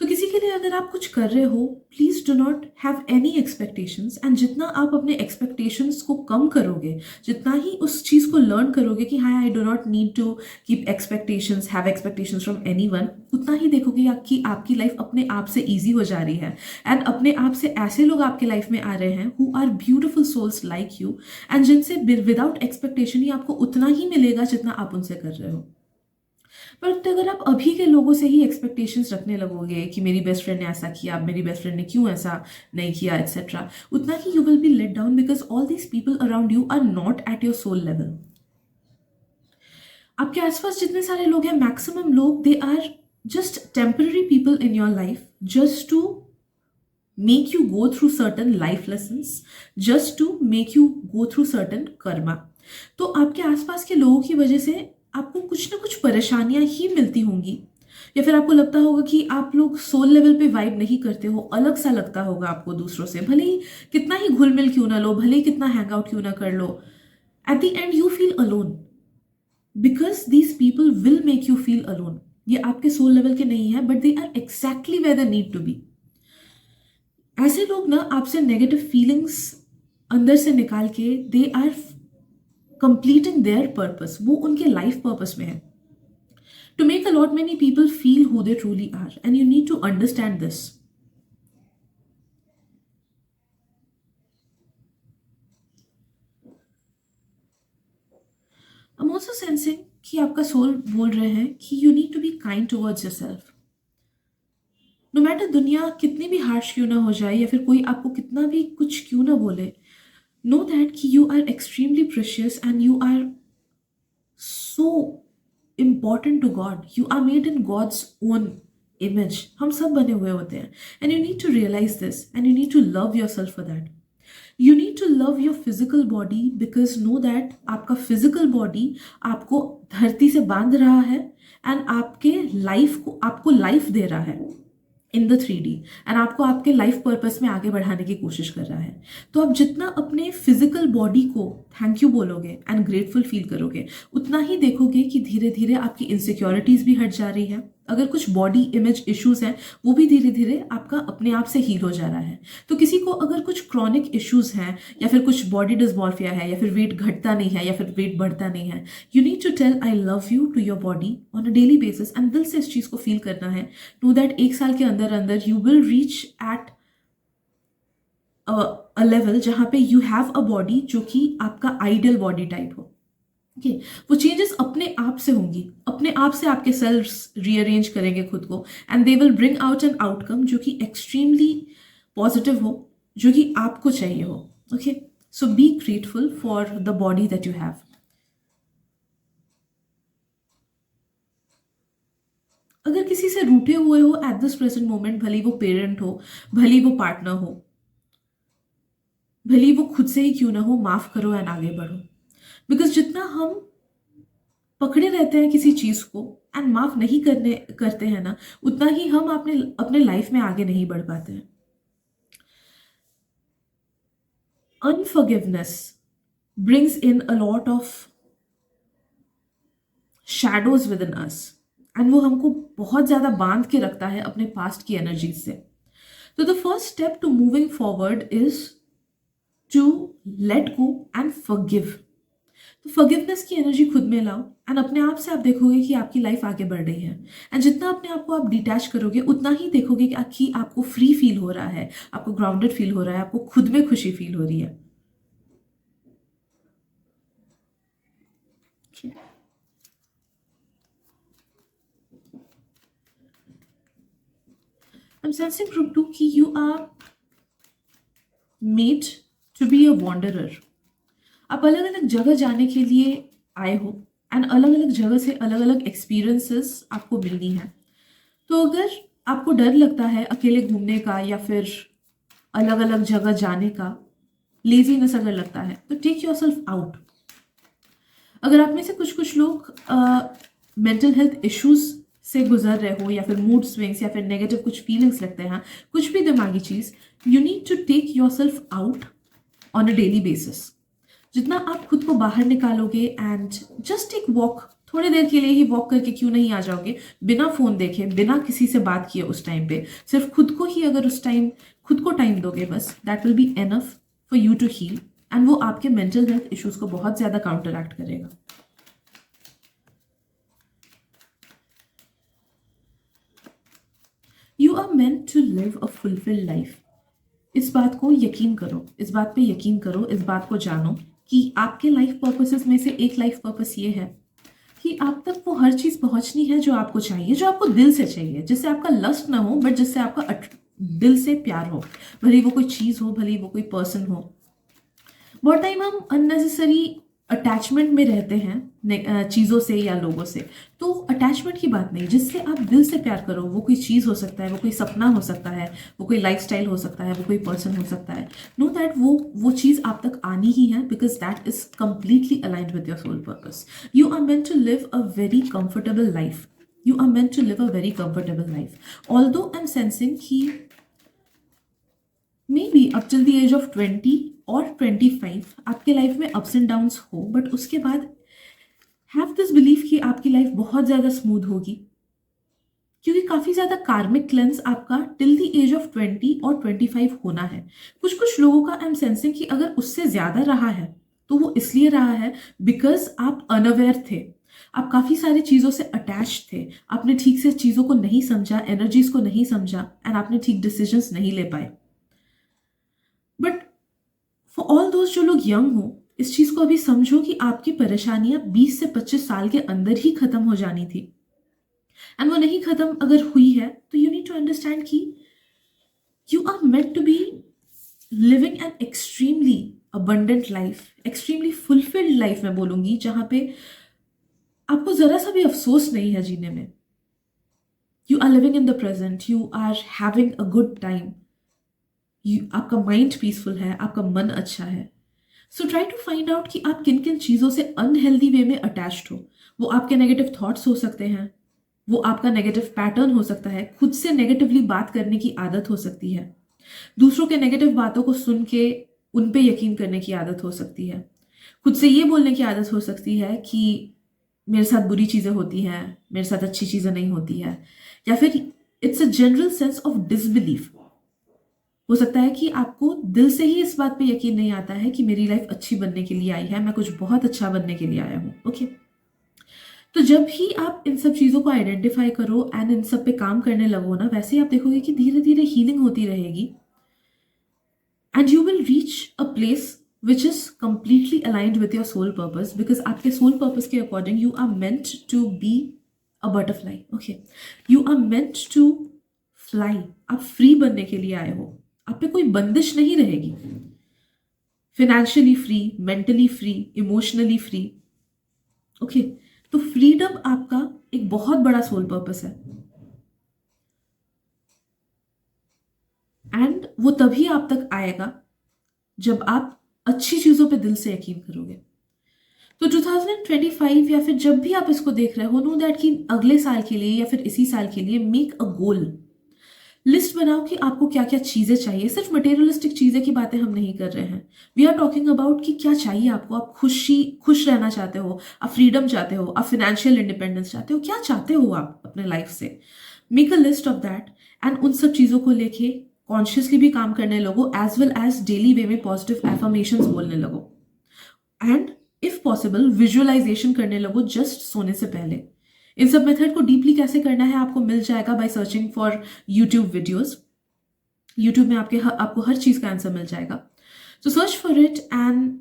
तो किसी के लिए अगर आप कुछ कर रहे हो, please do not have any expectations. And जितना आप अपने एक्सपेक्टेशंस को कम करोगे, जितना ही उस चीज़ को लर्न करोगे कि हाँ I do not need to keep expectations, have expectations from anyone, उतना ही देखोगे कि आपकी लाइफ अपने आप से ईजी हो जा रही है। एंड अपने आप से ऐसे लोग आपके लाइफ में आ रहे हैं who are beautiful souls like you, and जिनसे विदाउट एक्सपेक्टेशन ही आपको उतना ही मिलेगा जितना आप उनसे कर रहे हो। बट अगर आप अभी के लोगों से ही एक्सपेक्टेशंस रखने लगोगे कि मेरी बेस्ट फ्रेंड ने ऐसा किया, मेरी बेस्ट फ्रेंड ने क्यों ऐसा नहीं किया, एक्सेट्रा, उतना ही you will be let down, because all these people around you are not at your soul level. आपके आसपास जितने सारे लोग हैं, मैक्सिमम लोग, they are just temporary people in your life, just to make you go through certain life lessons, just to make you go through certain karma. तो आपके आसपास के लोगों की वजह से आपको कुछ ना कुछ परेशानियां ही मिलती होंगी, या फिर आपको लगता होगा कि आप लोग सोल लेवल पे वाइब नहीं करते हो, अलग सा लगता होगा आपको दूसरों से, भले ही कितना ही घुल मिल क्यों ना लो, भले ही कितना हैंग आउट क्यों ना कर लो, at the end you feel alone, because these people will make you feel alone. ये आपके सोल लेवल के नहीं है, but they are exactly where they need to be. ऐसे लोग ना आपसे नेगेटिव फीलिंग्स अंदर से निकाल के, they are completing their purpose, वो उनके लाइफ पर्पस में है. To make a lot many people feel who they truly are, and you need to understand this. I am also sensing कि आपका सोल बोल रहे हैं कि you need to be kind towards yourself. No matter दुनिया कितनी भी harsh क्यों ना हो जाए, या फिर कोई आपको कितना भी कुछ क्यों ना बोले, नो दैट कि you are extremely precious and you are so important to God. You are made in God's own image. हम सब बने हुए होते हैं, and you need to realize this, and you need to love yourself for that. You need to love your physical body, because know that आपका physical body आपको धरती से बांध रहा है, एंड आपको लाइफ दे रहा है इन द 3D, एंड आपको आपके लाइफ पर्पस में आगे बढ़ाने की कोशिश कर रहा है. तो आप जितना अपने फिजिकल बॉडी को थैंक यू बोलोगे एंड ग्रेटफुल फील करोगे, उतना ही देखोगे कि धीरे धीरे आपकी इनसिक्योरिटीज भी हट जा रही है. अगर कुछ बॉडी इमेज इश्यूज हैं, वो भी धीरे धीरे आपका अपने आप से हील हो जा रहा है. तो किसी को अगर कुछ क्रॉनिक इश्यूज हैं, या फिर कुछ बॉडी डिस्मॉर्फिया है, या फिर वेट घटता नहीं है, या फिर वेट बढ़ता नहीं है, you need to tell I love you to your body on a daily basis, and दिल से इस चीज़ को फील करना है. नो दैट 1 साल के अंदर अंदर you will reach at a level जहाँ पे यू हैव अ बॉडी जो कि आपका आइडियल बॉडी टाइप हो. ओके, वो चेंजेस अपने आप से होंगी, अपने आप से आपके सेल्स रीअरेंज करेंगे खुद को, and they will bring out an outcome जो कि एक्सट्रीमली पॉजिटिव हो, जो कि आपको चाहिए हो. Okay, so B grateful for the body that you have. अगर किसी से रूठे हुए हो एट दिस प्रेजेंट मोमेंट, भले वो पेरेंट हो, भले वो पार्टनर हो, भले वो खुद से ही क्यों ना हो, माफ करो एंड आगे बढ़ो. बिकॉज जितना हम पकड़े रहते हैं किसी चीज को एंड माफ नहीं करते हैं ना, उतना ही हम अपने लाइफ में आगे नहीं बढ़ पाते हैं. Unforgiveness brings in a lot of shadows within us, and वो हमको बहुत ज्यादा बांध के रखता है अपने पास्ट की एनर्जी से. तो the first step to moving forward is to let go and forgive. तो फॉरगिवनेस की एनर्जी खुद में लाओ, एंड अपने आप से आप देखोगे कि आपकी लाइफ आगे बढ़ रही है. एंड जितना अपने आप को आप डिटैच करोगे, उतना ही देखोगे कि आपको फ्री फील हो रहा है, आपको ग्राउंडेड फील हो रहा है, आपको खुद में खुशी फील हो रही है. I'm sensing from 2 कि you are made to be a wanderer. आप अलग अलग जगह जाने के लिए आए हो, एंड अलग अलग जगह से अलग अलग एक्सपीरियंसेस आपको मिलनी है. तो अगर आपको डर लगता है अकेले घूमने का, या फिर अलग अलग जगह जाने का, लेजीनेस अगर लगता है, तो टेक योरसेल्फ आउट. अगर आप में से कुछ लोग मेंटल हेल्थ इश्यूज से गुजर रहे हो, या फिर मूड स्विंग्स, या फिर नेगेटिव कुछ फीलिंग्स लगते हैं, कुछ भी दिमागी चीज, you need to take yourself out on a daily basis. जितना आप खुद को बाहर निकालोगे एंड जस्ट एक वॉक, थोड़ी देर के लिए ही वॉक करके क्यों नहीं आ जाओगे, बिना फोन देखे, बिना किसी से बात किए, उस टाइम पे सिर्फ खुद को ही अगर उस टाइम खुद को टाइम दोगे, बस that will be enough for you to heal, and वो आपके मेंटल हेल्थ इश्यूज को बहुत ज्यादा काउंटरएक्ट करेगा. You are meant to live a fulfilled life. इस बात को यकीन करो, इस बात पे यकीन करो, इस बात को जानो कि आपके लाइफ पर्पसेस में से एक लाइफ पर्पस ये है कि आप तक वो हर चीज पहुंचनी है जो आपको चाहिए, जो आपको दिल से चाहिए, जिससे आपका लस्ट ना हो, बट जिससे आपका दिल से प्यार हो. भले वो कोई चीज हो, भले वो कोई पर्सन हो. बहुत टाइम हम अननेसेसरी अटैचमेंट में रहते हैं चीज़ों से या लोगों से, तो अटैचमेंट की बात नहीं, जिससे आप दिल से प्यार करो, वो कोई चीज़ हो सकता है, वो कोई सपना हो सकता है, वो कोई लाइफस्टाइल हो सकता है, वो कोई पर्सन हो सकता है, नो दैट वो चीज़ आप तक आनी ही है, because that is completely aligned with your soul purpose. You are meant to live a very comfortable life. You are meant to live a very comfortable life. Although I'm sensing कि maybe up till the age of 20 और 25 आपके life में ups and downs हो, but उसके बाद have this belief कि आपकी life बहुत ज़्यादा स्मूथ होगी, क्योंकि काफ़ी ज़्यादा कार्मिक क्लेंस आपका टिल द एज ऑफ 20 और 25 होना है. कुछ कुछ लोगों का आई एम सेंसिंग कि अगर उससे ज़्यादा रहा है तो वो इसलिए रहा है बिकॉज आप अनअवेयर थे, आप काफ़ी सारी चीज़ों से अटैच थे, आपने ठीक से चीज़ों को नहीं समझा, एनर्जीज को नहीं समझा, एंड आपने ठीक डिसीजंस नहीं ले पाए. बट फॉर ऑल दोस्त जो लोग यंग हो, इस चीज़ को अभी समझो कि आपकी परेशानियां 20 से 25 साल के अंदर ही खत्म हो जानी थी, एंड वो नहीं खत्म अगर हुई है तो यू नीड टू अंडरस्टैंड कि you are meant to be living an extremely abundant life, extremely fulfilled life मैं बोलूंगी, जहां पे आपको जरा सा भी अफसोस नहीं है जीने में. You are living in the present, you are having a good time, आपका माइंड पीसफुल है, आपका मन अच्छा है. So try to find out कि आप किन किन चीज़ों से अनहेल्दी वे में अटैच्ड हो. वो आपके नेगेटिव थॉट्स हो सकते हैं, वो आपका नेगेटिव पैटर्न हो सकता है, खुद से नेगेटिवली बात करने की आदत हो सकती है, दूसरों के नेगेटिव बातों को सुन के उन पे यकीन करने की आदत हो सकती है, खुद से ये बोलने की आदत हो सकती है कि मेरे साथ बुरी चीज़ें होती हैं, मेरे साथ अच्छी चीज़ें नहीं होती है, या फिर it's a general sense of disbelief. हो सकता है कि आपको दिल से ही इस बात पे यकीन नहीं आता है कि मेरी लाइफ अच्छी बनने के लिए आई है, मैं कुछ बहुत अच्छा बनने के लिए आया हूँ. ओके, तो जब ही आप इन सब चीज़ों को आइडेंटिफाई करो एंड इन सब पे काम करने लगो ना, वैसे ही आप देखोगे कि धीरे धीरे हीलिंग होती रहेगी, and you will reach a place which is completely aligned with your soul purpose, because आपके सोल पर्पस के according you are meant to be a butterfly. Okay, you are meant to fly. आप free बनने के लिए आए हो, आप पे कोई बंदिश नहीं रहेगी. Financially free, mentally free, emotionally free. Okay, तो फ्रीडम आपका एक बहुत बड़ा सोल पर्पस है, एंड वो तभी आप तक आएगा जब आप अच्छी चीजों पे दिल से यकीन करोगे. तो 2025 या फिर जब भी आप इसको देख रहे हो, नो दैट कि अगले साल के लिए या फिर इसी साल के लिए मेक अ गोल. लिस्ट बनाओ कि आपको क्या क्या चीजें चाहिए. सिर्फ मटेरियलिस्टिक चीजें की बातें हम नहीं कर रहे हैं. वी आर टॉकिंग अबाउट कि क्या चाहिए आपको. आप खुश रहना चाहते हो, आप फ्रीडम चाहते हो, आप फिनेंशियल इंडिपेंडेंस चाहते हो, क्या चाहते हो आप अपने लाइफ से. Make a list of that, and उन सब चीजों को लेके कॉन्शियसली भी काम करने लगो, एज वेल एज डेली वे में पॉजिटिव एफर्मेशंस बोलने लगो, एंड इफ पॉसिबल विजुअलाइजेशन करने लगो जस्ट सोने से पहले. इन सब मेथड को डीपली कैसे करना है आपको मिल जाएगा by searching for YouTube videos. YouTube में आपको हर चीज का आंसर मिल जाएगा. सो search for it and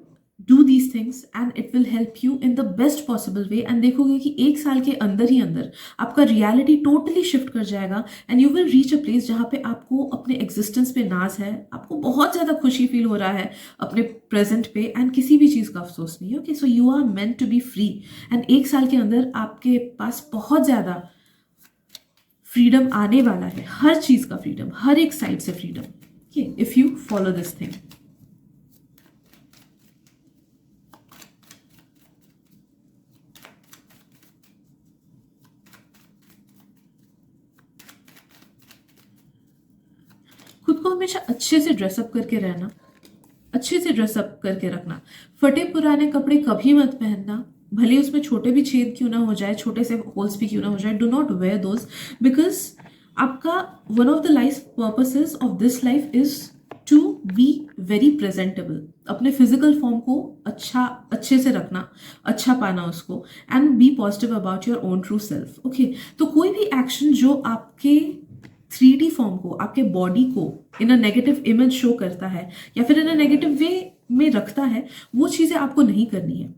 do these things, and it will help you in the best possible way. And देखोगे कि एक साल के अंदर ही अंदर आपका रियलिटी टोटली शिफ्ट कर जाएगा, and you will reach a place जहाँ पे आपको अपने एग्जिस्टेंस पे नाज है, आपको बहुत ज़्यादा खुशी फील हो रहा है अपने प्रेजेंट पे, एंड किसी भी चीज़ का अफसोस नहीं है. Okay, so you are meant to be free, and एक साल के अंदर आपके पास बहुत ज़्यादा फ्रीडम आने वाला है, हर चीज़ का फ्रीडम, हर एक साइड से freedom. Okay, if you follow this thing. खुद को हमेशा अच्छे से ड्रेसअप करके रहना, अच्छे से ड्रेसअप करके रखना. फटे पुराने कपड़े कभी मत पहनना, भले उसमें छोटे भी छेद क्यों ना हो जाए, छोटे से होल्स भी क्यों ना हो जाए. Do not wear those, because आपका one of the life purposes of this life is to be very presentable. अपने फिजिकल फॉर्म को अच्छे से रखना, अच्छा पाना उसको, and be positive about your own true self. Okay, तो कोई भी एक्शन जो आपके 3D फॉर्म को, आपके बॉडी को इन अ नेगेटिव इमेज शो करता है या फिर इन अ नेगेटिव वे में रखता है, वो चीज़ें आपको नहीं करनी है.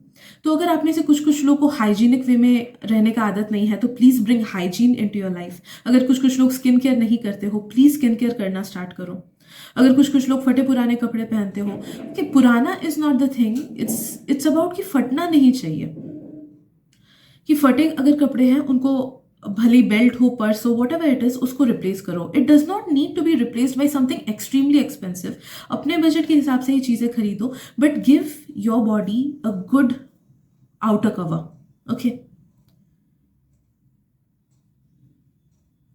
तो अगर आप में से कुछ कुछ लोग को हाइजीनिक वे में रहने का आदत नहीं है, तो please bring hygiene into your life. अगर कुछ कुछ लोग स्किन केयर नहीं करते हो, प्लीज़ स्किन केयर करना स्टार्ट करो. अगर कुछ कुछ लोग फटे पुराने कपड़े पहनते हो, कि पुराना is not the thing, it's about कि फटना नहीं चाहिए। कि फटे अगर कपड़े हैं उनको भली बेल्ट हो, पर्स हो, वट एवर इट इज, उसको रिप्लेस करो। It does not need to be replaced by something extremely expensive. अपने बजट के हिसाब से ये चीज़ें खरीदो, but give your body a good outer cover. Okay,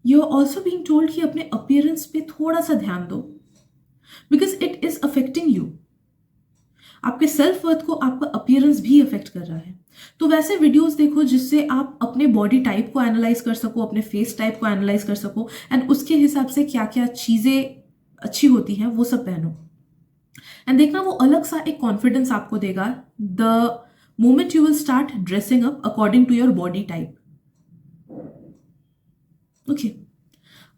you are also being told कि अपने अपियरेंस पे थोड़ा सा ध्यान दो, because it is affecting you. आपके सेल्फ वर्थ को आपका अपियरेंस भी अफेक्ट कर रहा है। तो वैसे वीडियोस देखो जिससे आप अपने बॉडी टाइप को एनालाइज कर सको, अपने फेस टाइप को एनालाइज कर सको, एंड उसके हिसाब से क्या क्या चीज़ें अच्छी होती हैं वो सब पहनो। एंड देखना वो अलग सा एक कॉन्फिडेंस आपको देगा the moment you will start dressing up according to your body type. Okay,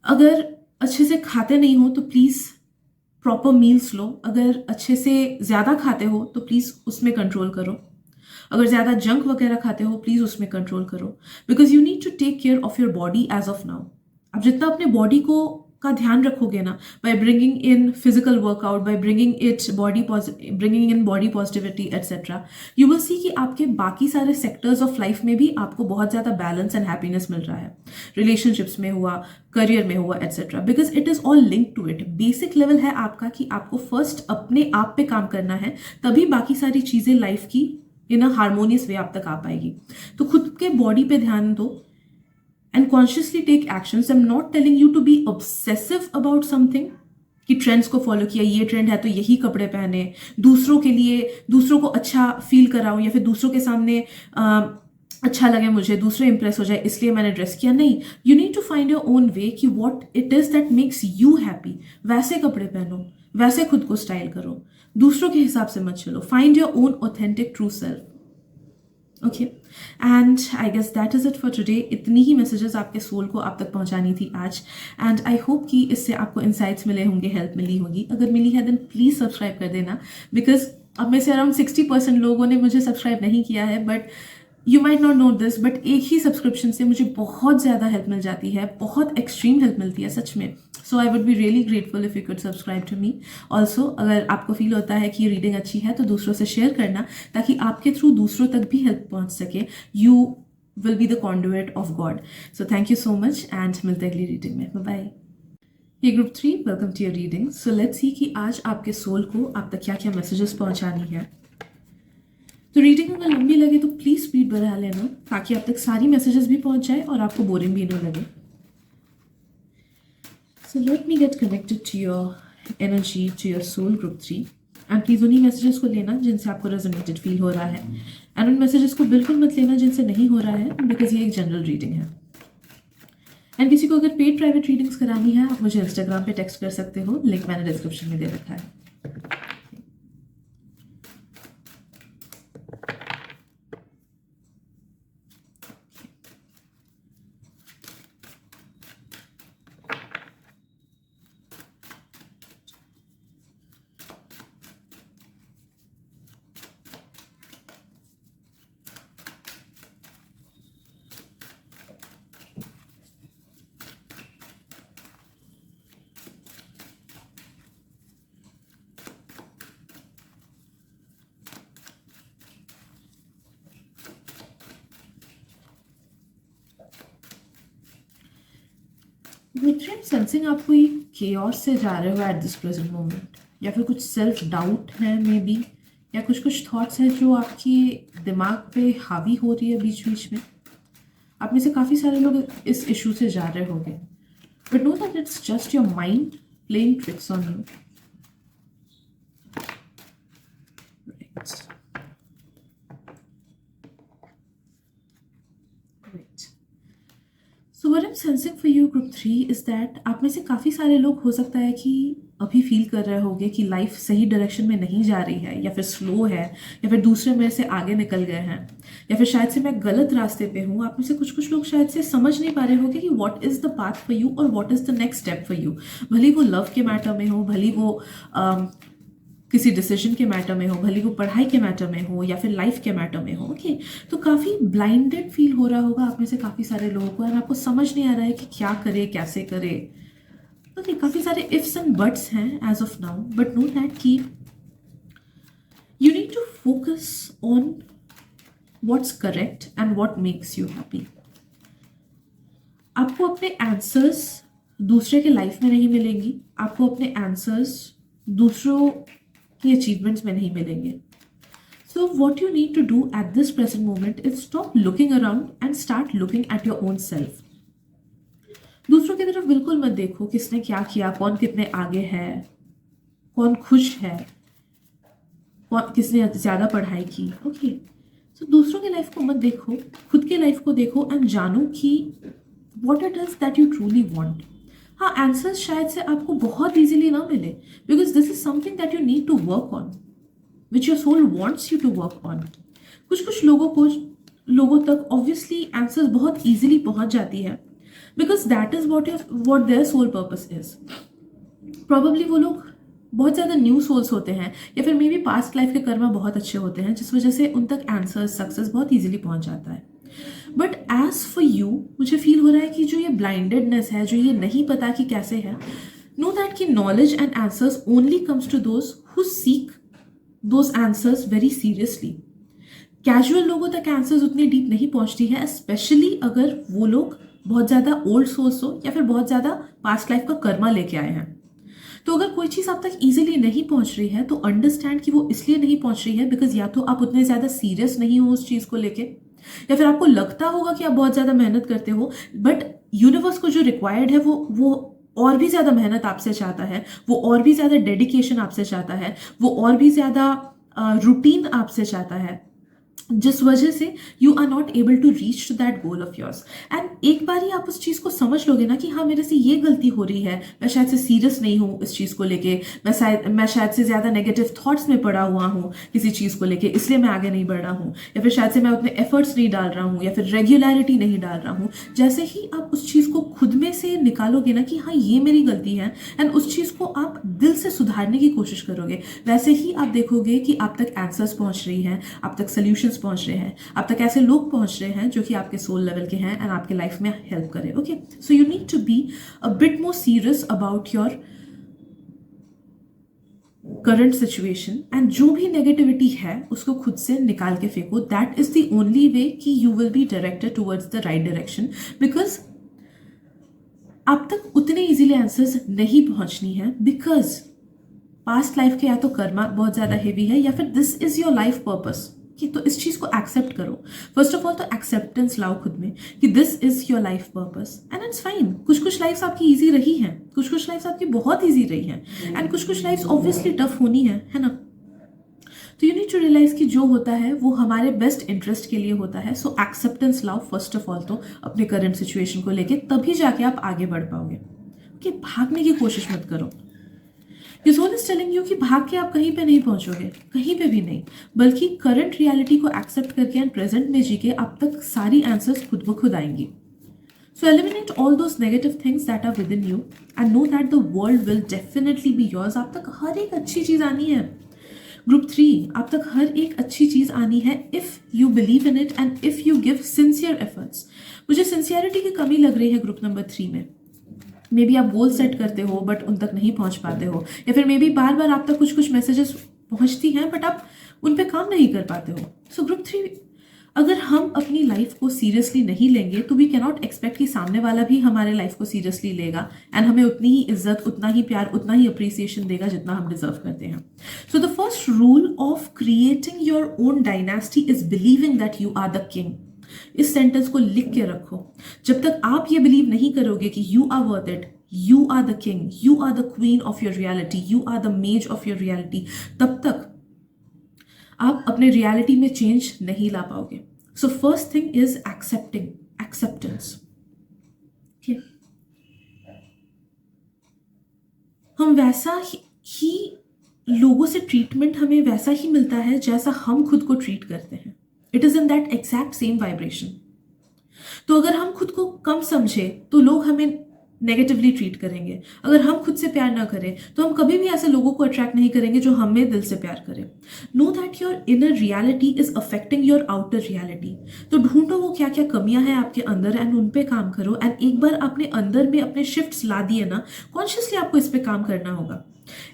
अगर अच्छे से खाते नहीं हो तो प्लीज़ प्रॉपर मील्स लो। अगर अच्छे से ज़्यादा खाते हो तो प्लीज़ उसमें कंट्रोल करो। अगर ज़्यादा जंक वगैरह खाते हो प्लीज़ उसमें कंट्रोल करो, because you need to take care of your body as of now. आप जितना अपने बॉडी को का ध्यान रखोगे ना, by bringing in physical workout, by bringing in body positivity etcetera, you will see कि आपके बाकी सारे सेक्टर्स ऑफ लाइफ में भी आपको बहुत ज़्यादा बैलेंस एंड हैप्पीनेस मिल रहा है। रिलेशनशिप्स में हुआ, करियर में हुआ, etcetera, because it is all link to it. Basic level है आपका कि आपको फर्स्ट अपने आप पे काम करना है, तभी बाकी सारी चीज़ें लाइफ की इन अ हार्मोनियस वे आप तक आ पाएगी। तो खुद के बॉडी पे ध्यान दो and consciously take actions. I am not telling you to be obsessive about something, कि ट्रेंड्स को फॉलो किया, ये ट्रेंड है तो यही कपड़े पहने, दूसरों के लिए, दूसरों को अच्छा फील कराऊं, या फिर दूसरों के सामने अच्छा लगे मुझे, दूसरे इंप्रेस हो जाए इसलिए मैंने ड्रेस किया। नहीं, you need to find your own way कि what it is that makes you happy. वैसे कपड़े पहनो, वैसे खुद को स्टाइल करो, दूसरों के हिसाब से मत चलो। Find your own authentic true self. Okay, and I guess that is it for today. इतनी ही मैसेजेस आपके सोल को आप तक पहुंचानी थी आज, एंड आई होप कि इससे आपको इंसाइट्स मिले होंगे, हेल्प मिली होगी। अगर मिली है देन प्लीज़ सब्सक्राइब कर देना, बिकॉज अब में से अराउंड 60% लोगों ने मुझे सब्सक्राइब नहीं किया है, but you might not know this, but एक ही सब्सक्रिप्शन से मुझे बहुत ज़्यादा हेल्प मिल जाती है, बहुत एक्सट्रीम हेल्प मिलती है सच में। So I would be really grateful if you could subscribe to me. Also अगर आपको फील होता है कि रीडिंग अच्छी है तो दूसरों से शेयर करना, ताकि आपके थ्रू दूसरों तक भी हेल्प पहुंच सके। You will be the conduit of God. So thank you so much, and मिलते हैं अगली रीडिंग में। बाय। ये group 3, welcome to your reading. So let's see कि आज आपके सोल को आप तक क्या क्या मैसेजेस पहुंचानी है। तो रीडिंग अगर लंबी लगे तो प्लीज़ स्पीड बढ़ा लेना, ताकि आप तक सारी मैसेजेस भी पहुंच जाए और आपको बोरिंग भी ना लगे। So let me get connected to your energy, to your soul group 3, and please उन्हीं मैसेजेस को लेना जिनसे आपको रेजोनेटेड फील हो रहा है, एंड उन मैसेजेस को बिल्कुल मत लेना जिनसे नहीं हो रहा है, बिकॉज ये एक जनरल रीडिंग है। एंड किसी को अगर पेड प्राइवेट रीडिंग्स करानी है, आप मुझे इंस्टाग्राम पे टेक्स्ट कर सकते हो, लिंक मैंने डिस्क्रिप्शन में दे रखा है। विद सेंसिंग आप कोई केओस से जा रहे हो एट दिस प्रेजेंट मोमेंट, या फिर कुछ सेल्फ डाउट है मे बी, या कुछ कुछ थॉट्स हैं जो आपके दिमाग पे हावी हो रही है बीच बीच में। आप में से काफ़ी सारे लोग इस इशू से जा रहे होंगे, but know that it's just your mind playing tricks on you. So what I am sensing for you group 3 is that आप में से काफ़ी सारे लोग हो सकता है कि अभी फील कर रहे होंगे कि लाइफ सही डायरेक्शन में नहीं जा रही है, या फिर स्लो है, या फिर दूसरे मेरे से आगे निकल गए हैं, या फिर शायद से मैं गलत रास्ते पे हूँ। आप में से कुछ कुछ लोग शायद से समझ नहीं पा रहे होंगे कि what is the path for you और what is the next step for you. भले वो लव के मैटर में हो, भले वो किसी डिसीजन के मैटर में हो, भले वो पढ़ाई के मैटर में हो, या फिर लाइफ के मैटर में हो। ओके, तो काफ़ी ब्लाइंडेड फील हो रहा होगा आप में से काफ़ी सारे लोगों को, और आपको समझ नहीं आ रहा है कि क्या करे, कैसे करे। ओके, काफी सारे इफ्स एंड बट्स हैं as of now, but know that कि you need to focus on what's correct and what makes you happy. आपको अपने आंसर्स दूसरे के लाइफ में नहीं मिलेंगी, आपको अपने आंसर्स दूसरों की अचीवमेंट्स में नहीं मिलेंगे. So what you need to do at this present moment is stop looking around and start looking at your own self. दूसरों की तरफ बिल्कुल मत देखो किसने क्या किया, कौन कितने आगे है, कौन खुश है, कौन किसने ज्यादा पढ़ाई की. ओके, सो दूसरों की लाइफ को मत देखो, खुद के लाइफ को देखो एंड जानो कि what it is that you truly want. हाँ, आंसर्स शायद से आपको बहुत इजीली ना मिले, because this is something that you need to work on, which your soul wants you to work on. कुछ लोगों तक ऑब्वियसली आंसर्स बहुत इजीली पहुंच जाती है, because that is what their soul purpose is. Probably वो लोग बहुत ज़्यादा न्यू सोल्स होते हैं, या फिर मे बी पास्ट लाइफ के कर्मा बहुत अच्छे होते हैं, जिस वजह से उन तक आंसर्स सक्सेस बहुत इजीली पहुंच जाता है. बट एज फॉर यू, मुझे फील हो रहा है कि जो ये ब्लाइंडेडनेस है, जो ये नहीं पता कि कैसे है, नो दैट कि knowledge and answers only comes to those who seek those answers very seriously. Casual लोगों तक आंसर्स उतनी डीप नहीं पहुंचती है, स्पेशली अगर वो लोग बहुत ज़्यादा ओल्ड सोर्स हो या फिर बहुत ज़्यादा पास्ट लाइफ का कर्मा लेके आए हैं. तो अगर कोई चीज़ आप तक इजीली नहीं पहुंच रही है तो अंडरस्टैंड कि वो इसलिए नहीं पहुंच रही है बिकॉज या तो आप उतने ज़्यादा सीरियस नहीं हो उस चीज़ को लेके, या फिर आपको लगता होगा कि आप बहुत ज़्यादा मेहनत करते हो, बट यूनिवर्स को जो रिक्वायर्ड है वो और भी ज़्यादा मेहनत आपसे चाहता है, वो और भी ज़्यादा डेडिकेशन आपसे चाहता है, वो और भी ज़्यादा रूटीन आपसे चाहता है, जिस वजह से you are not able to reach to that goal of yours. And एक बार ही आप उस चीज़ को समझ लोगे ना कि हाँ, मेरे से ये गलती हो रही है, मैं शायद से सीरियस नहीं हूँ इस चीज़ को लेके, मैं शायद से ज़्यादा नेगेटिव थॉट्स में पड़ा हुआ हूँ किसी चीज़ को लेके, इसलिए मैं आगे नहीं बढ़ रहा हूँ, या फिर शायद से मैं उतने एफर्ट्स नहीं डाल रहा हूँ, या फिर रेगुलरिटी नहीं डाल रहा हूँ. जैसे ही आप उस चीज़ को खुद में से निकालोगे ना कि हाँ, ये मेरी गलती है, एंड उस चीज़ को आप दिल से सुधारने की कोशिश करोगे, वैसे ही आप देखोगे कि आप तक आंसर्स पहुँच रही हैं, आप तक सोल्यूशंस पहुँच रहे हैं, आप तक ऐसे लोग पहुंच रहे हैं जो कि आपके सोल लेवल के हैं एंड आपके लाइफ में हेल्प करें. Okay, so you need to be a bit more serious about your current situation, and जो भी नेगेटिविटी है उसको खुद से निकाल के फेंको. That is the only way कि you will be directed towards the right direction, because आप तक उतने इजीली आंसर्स नहीं पहुंचनी है, बिकॉज पास्ट लाइफ के या तो कर्मा बहुत ज्यादा हेवी है, या फिर this is your life purpose. कि तो इस चीज़ को एक्सेप्ट करो. फर्स्ट ऑफ ऑल तो एक्सेप्टेंस लाओ खुद में कि this is your life purpose, and it's fine. कुछ लाइफ्स आपकी इजी रही हैं, कुछ लाइफ्स आपकी बहुत इजी रही हैं, एंड कुछ लाइफ्स ऑब्वियसली टफ होनी है ना. तो यू नीड टू रियलाइज कि जो होता है वो हमारे बेस्ट इंटरेस्ट के लिए होता है. सो एक्सेप्टेंस लाओ फर्स्ट ऑफ ऑल तो अपने करंट सिचुएशन को लेके, तभी जाके आप आगे बढ़ पाओगे. कि भागने की कोशिश मत करो. Your soul is telling you कि भाग के आप कहीं पे नहीं पहुंचोगे, कहीं पे भी नहीं, बल्कि करंट रियलिटी को एक्सेप्ट करके एंड प्रेजेंट में जी के आप तक सारी आंसर्स खुद ब खुद आएंगी. So eliminate all those negative things that are within you and know that the world will definitely be yours. आप तक हर एक अच्छी चीज़ आनी है. ग्रुप 3, आप तक हर एक अच्छी चीज़ आनी है if you believe in it and if you give sincere efforts. मुझे सिंसियरिटी की कमी लग रही है ग्रुप नंबर 3 में. मे बी आप गोल सेट करते हो बट उन तक नहीं पहुंच पाते हो, या फिर मे बी बार बार आप तक कुछ मैसेजेस पहुंचती हैं बट आप उन पे काम नहीं कर पाते हो. सो ग्रुप 3, अगर हम अपनी लाइफ को सीरियसली नहीं लेंगे तो वी कैन नॉट एक्सपेक्ट कि सामने वाला भी हमारे लाइफ को सीरियसली लेगा एंड हमें उतनी ही इज्जत, उतना ही प्यार, उतना ही अप्रिसिएशन देगा जितना हम डिजर्व करते हैं. So the first rule of creating your own dynasty is believing that you are the king. इस सेंटेंस को लिख के रखो. जब तक आप ये बिलीव नहीं करोगे कि you are worth it, you are the king, you are the queen of your reality, you are the mage of your reality, तब तक आप अपने रियलिटी में चेंज नहीं ला पाओगे. So first thing is acceptance. हम वैसा ही लोगों से ट्रीटमेंट हमें वैसा ही मिलता है जैसा हम खुद को ट्रीट करते हैं. It is in that exact same vibration. तो अगर हम खुद को कम समझे तो लोग हमें नेगेटिवली ट्रीट करेंगे, अगर हम खुद से प्यार ना करें तो हम कभी भी ऐसे लोगों को अट्रैक्ट नहीं करेंगे जो हमें दिल से प्यार करें। Know that your inner reality is affecting your outer reality. तो ढूंढो वो क्या क्या कमियां हैं आपके अंदर एंड उन पे काम करो। एंड एक बार आपने अंदर में अपने शिफ्ट्स ला दिए ना, कॉन्शियसली आपको इस पे काम करना होगा।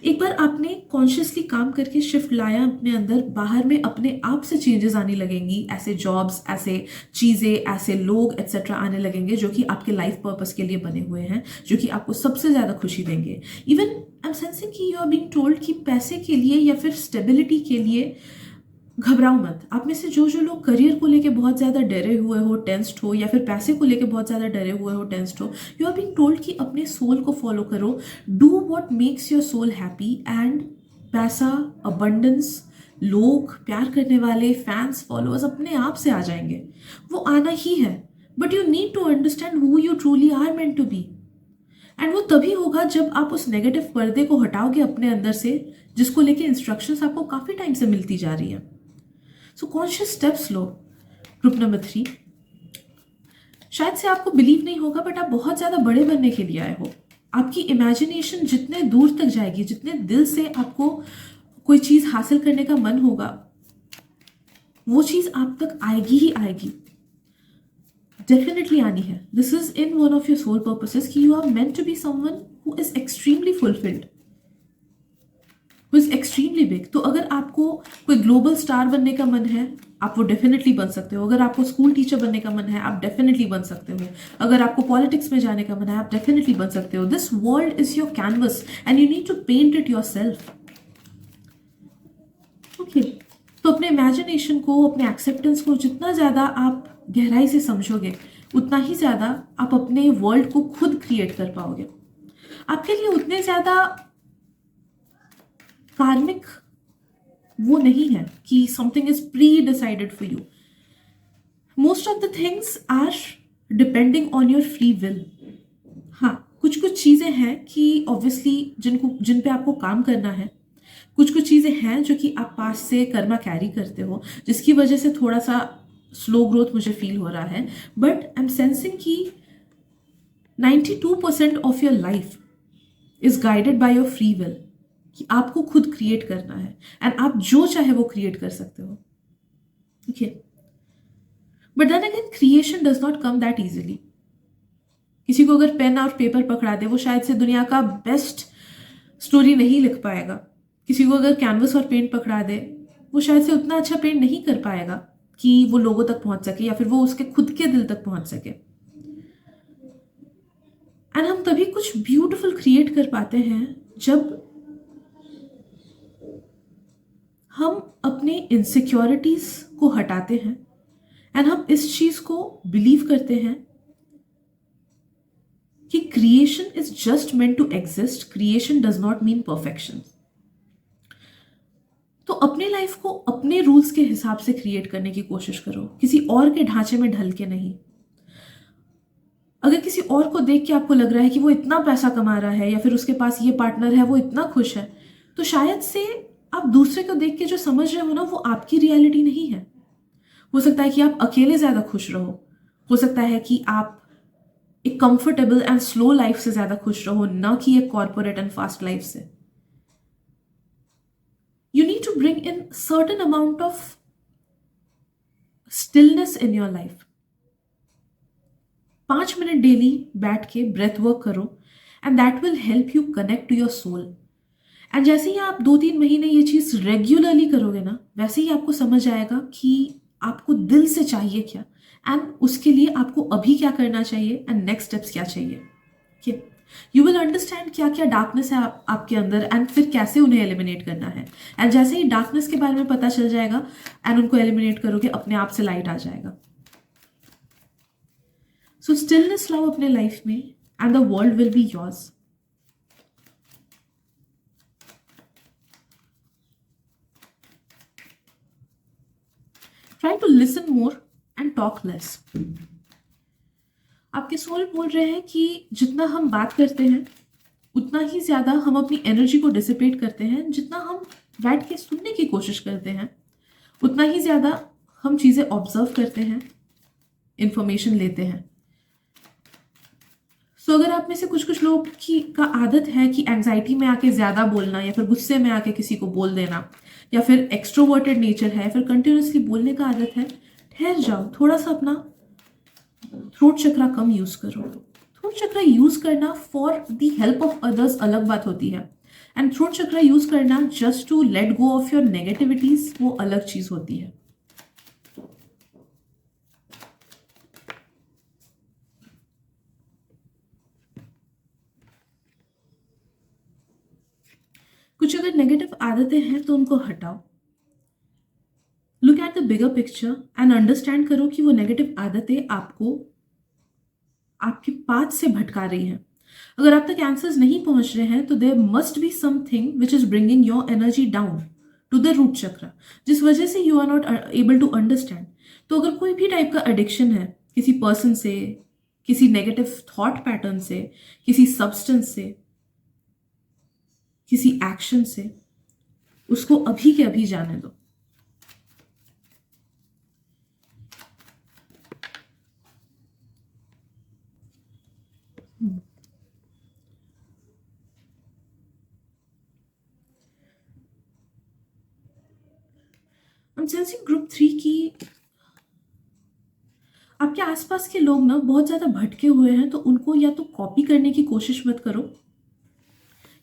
एक बार आपने कॉन्शियसली काम करके शिफ्ट लाया अपने अंदर, बाहर में अपने आप से चेंजेस आने लगेंगी। ऐसे जॉब्स, ऐसे चीज़ें, ऐसे लोग एक्सेट्रा आने लगेंगे जो कि आपके लाइफ पर्पस के लिए बने हुए हैं, जो कि आपको सबसे ज़्यादा खुशी देंगे। इवन आई एम सेंसिंग कि यू आर बीइंग टोल्ड कि पैसे के लिए या फिर स्टेबिलिटी के लिए घबराओ मत। आप में से जो जो लोग करियर को लेके बहुत ज़्यादा डरे हुए हो, टेंस्ड हो, या फिर पैसे को लेके बहुत ज़्यादा डरे हुए हो, टेंस्ड हो, यू आर बीइंग टोल्ड कि अपने सोल को फॉलो करो। Do what makes your soul happy and पैसा, अबंडेंस, लोग, प्यार करने वाले, फैंस, फॉलोअर्स अपने आप से आ जाएंगे। वो आना ही है, but you need to understand who you truly are meant to be. And वो तभी होगा जब आप उस नेगेटिव पर्दे को हटाओगे अपने अंदर से, जिसको लेके इंस्ट्रक्शंस आपको काफ़ी टाइम से मिलती जा रही है। सो कॉन्शियस स्टेप्स लो। ग्रुप नंबर 3, शायद से आपको बिलीव नहीं होगा बट आप बहुत ज़्यादा बड़े बनने के लिए आए हो। आपकी इमेजिनेशन जितने दूर तक जाएगी, जितने दिल से आपको कोई चीज़ हासिल करने का मन होगा, वो चीज़ आप तक आएगी ही आएगी, डेफिनेटली आनी है। This is in one of your soul purposes कि you are meant to be someone who is extremely fulfilled, who is extremely big. तो अगर आपको कोई ग्लोबल स्टार बनने का मन है, आप वो डेफिनेटली बन सकते हो। अगर आपको स्कूल टीचर बनने का मन है, आप डेफिनेटली बन सकते हो। अगर आपको पॉलिटिक्स में जाने का मन है, आप डेफिनेटली बन सकते हो। This world is your canvas and you need to paint it yourself. Okay, तो अपने इमेजिनेशन को, अपने एक्सेप्टेंस को जितना ज़्यादा आप गहराई से समझोगे, उतना ही ज़्यादा आप अपने वर्ल्ड को खुद क्रिएट कर पाओगे। आपके लिए उतने ज़्यादा कार्मिक वो नहीं है कि something is pre decided for you. Most of the things are depending on your free will. हाँ, कुछ कुछ चीज़ें हैं कि ऑब्वियसली जिन पे आपको काम करना है। कुछ कुछ चीज़ें हैं जो कि आप पास से कर्मा कैरी करते हो, जिसकी वजह से थोड़ा सा स्लो ग्रोथ मुझे फील हो रहा है। बट आई एम सेंसिंग कि 92% of your life is guided by your free will, कि आपको खुद क्रिएट करना है एंड आप जो चाहे वो क्रिएट कर सकते हो। Okay, but then again creation does not come that easily. किसी को अगर पेन और पेपर पकड़ा दे, वो शायद से दुनिया का बेस्ट स्टोरी नहीं लिख पाएगा। किसी को अगर कैनवस और पेंट पकड़ा दे, वो शायद से उतना अच्छा पेंट नहीं कर पाएगा कि वो लोगों तक पहुंच सके या फिर वो उसके खुद के दिल तक पहुंच सके। एंड हम तभी कुछ ब्यूटिफुल क्रिएट कर पाते हैं जब हम अपने इनसिक्योरिटीज को हटाते हैं एंड हम इस चीज को बिलीव करते हैं कि creation is just meant to exist, creation does not mean perfection. तो अपने लाइफ को अपने रूल्स के हिसाब से क्रिएट करने की कोशिश करो, किसी और के ढांचे में ढल के नहीं। अगर किसी और को देख के आपको लग रहा है कि वो इतना पैसा कमा रहा है या फिर उसके पास ये पार्टनर है, वो इतना खुश है, तो शायद से आप दूसरे को देख के जो समझ रहे हो ना, वो आपकी रियलिटी नहीं है। हो सकता है कि आप अकेले ज़्यादा खुश रहो, हो सकता है कि आप एक कंफर्टेबल एंड स्लो लाइफ से ज़्यादा खुश रहो, ना कि एक कॉर्पोरेट एंड फास्ट लाइफ से। You need to bring in certain amount of stillness in your life. 5 minute daily बैठ के ब्रेथ वर्क करो and that will help you connect to your soul. And जैसे ही आप 2-3 महीने ये चीज़ रेगुलरली करोगे ना, वैसे ही आपको समझ आएगा कि आपको दिल से चाहिए क्या एंड उसके लिए आपको अभी क्या करना चाहिए एंड नेक्स्ट स्टेप्स क्या चाहिए। okay? यू विल अंडरस्टैंड क्या क्या डार्कनेस है आपके अंदर एंड फिर कैसे उन्हें एलिमिनेट करना है। एंड जैसे ही डार्कनेस के बारे में पता चल जाएगा एंड उनको एलिमिनेट करोगे, अपने आप से लाइट आ जाएगा। सो स्टिलनेस लाओ अपने लाइफ में and the world will be yours. Try to listen more and talk less. आपके सोल बोल रहे हैं कि जितना हम बात करते हैं उतना ही ज़्यादा हम अपनी एनर्जी को डिसिपेट करते हैं। जितना हम बैठ के सुनने की कोशिश करते हैं उतना ही ज़्यादा हम चीज़ें ऑब्जर्व करते हैं, इंफॉर्मेशन लेते हैं। सो अगर आप में से कुछ कुछ लोग की का आदत है कि एंजाइटी में आके ज़्यादा बोलना या फिर गुस्से में आके किसी को बोल देना, या फिर एक्सट्रोवर्टेड नेचर है, फिर कंटिन्यूसली बोलने का आदत है, ठहर जाओ, थोड़ा सा अपना थ्रोट चक्रा कम यूज़ करो। थ्रोट चक्रा यूज़ करना for the help of others अलग बात होती है, एंड थ्रोट चक्रा यूज़ करना just to let go of your negativities वो अलग चीज़ होती है। कुछ अगर नेगेटिव आदतें हैं तो उनको हटाओ। Look at the bigger picture and understand करो कि वो नेगेटिव आदतें आपको आपके पाथ से भटका रही हैं। अगर आप तक आंसर्स नहीं पहुंच रहे हैं तो there must be something which is bringing your energy down to the root chakra, जिस वजह से you are not able to understand. तो अगर कोई भी टाइप का एडिक्शन है, किसी पर्सन से, किसी नेगेटिव थॉट पैटर्न से, किसी सब्सटेंस से, किसी एक्शन से, उसको अभी के अभी जाने दो। I'm sensing ग्रुप 3 की आपके आसपास के लोग ना बहुत ज़्यादा भटके हुए हैं, तो उनको या तो कॉपी करने की कोशिश मत करो,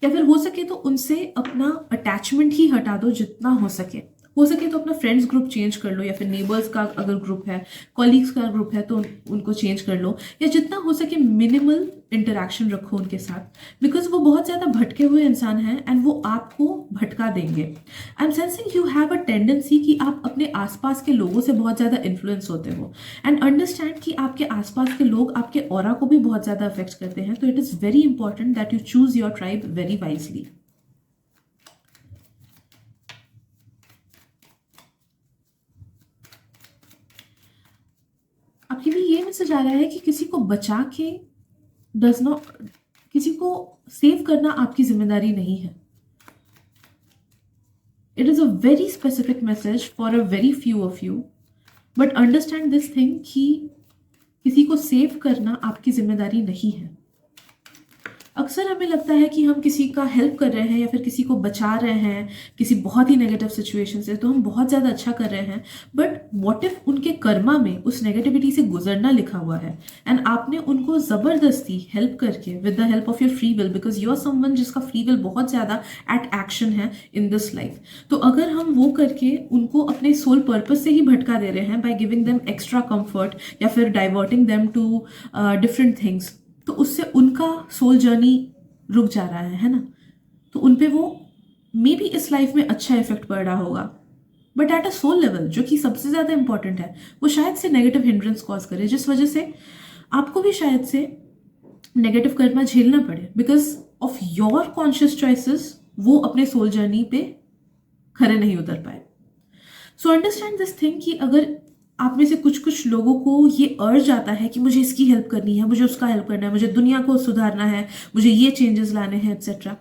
या फिर हो सके तो उनसे अपना अटैचमेंट ही हटा दो जितना हो सके। हो सके तो अपना फ्रेंड्स ग्रुप चेंज कर लो, या फिर नेबर्स का अगर ग्रुप है, कॉलीग्स का ग्रुप है तो उनको चेंज कर लो, या जितना हो सके मिनिमल इंटरेक्शन रखो उनके साथ, बिकॉज वो बहुत ज़्यादा भटके हुए इंसान हैं एंड वो आपको भटका देंगे। I am sensing you have a tendency कि आप अपने आसपास के लोगों से बहुत ज़्यादा इन्फ्लुएंस होते हो, एंड अंडरस्टैंड कि आपके आसपास के लोग आपके ऑरा को भी बहुत ज़्यादा अफेक्ट करते हैं। तो it is very important that you choose your tribe very wisely. आपके लिए ये मैसेज आ रहा है कि किसी को बचा के डज नॉट, किसी को सेव करना आपकी जिम्मेदारी नहीं है। It is a very specific message for a very few of you, but understand this thing कि किसी को सेव करना आपकी जिम्मेदारी नहीं है। अक्सर हमें लगता है कि हम किसी का हेल्प कर रहे हैं या फिर किसी को बचा रहे हैं किसी बहुत ही नेगेटिव सिचुएशन से, तो हम बहुत ज़्यादा अच्छा कर रहे हैं, बट व्हाट इफ उनके कर्मा में उस नेगेटिविटी से गुजरना लिखा हुआ है, एंड आपने उनको ज़बरदस्ती हेल्प करके with the help of your free will, because you are someone जिसका फ्री विल बहुत ज़्यादा एट एक्शन है इन दिस लाइफ, तो अगर हम वो करके उनको अपने सोल पर्पस से ही भटका दे रहे हैं by giving them extra comfort या फिर diverting them to different things, तो उससे उनका सोल जर्नी रुक जा रहा है ना। तो उन पे वो मे बी इस लाइफ में अच्छा इफेक्ट पड़ रहा होगा, but at a soul level जो कि सबसे ज़्यादा इंपॉर्टेंट है, वो शायद से नेगेटिव हिंड्रेंस कॉज करे, जिस वजह से आपको भी शायद से नेगेटिव कर्मा झेलना पड़े because of your conscious choices. वो अपने सोल जर्नी पे खरे नहीं उतर पाए। सो अंडरस्टैंड दिस थिंग कि अगर आप में से कुछ कुछ लोगों को ये अर्ज आता है कि मुझे इसकी हेल्प करनी है, मुझे उसका हेल्प करना है, मुझे दुनिया को सुधारना है, मुझे ये चेंजेस लाने हैं etcetera,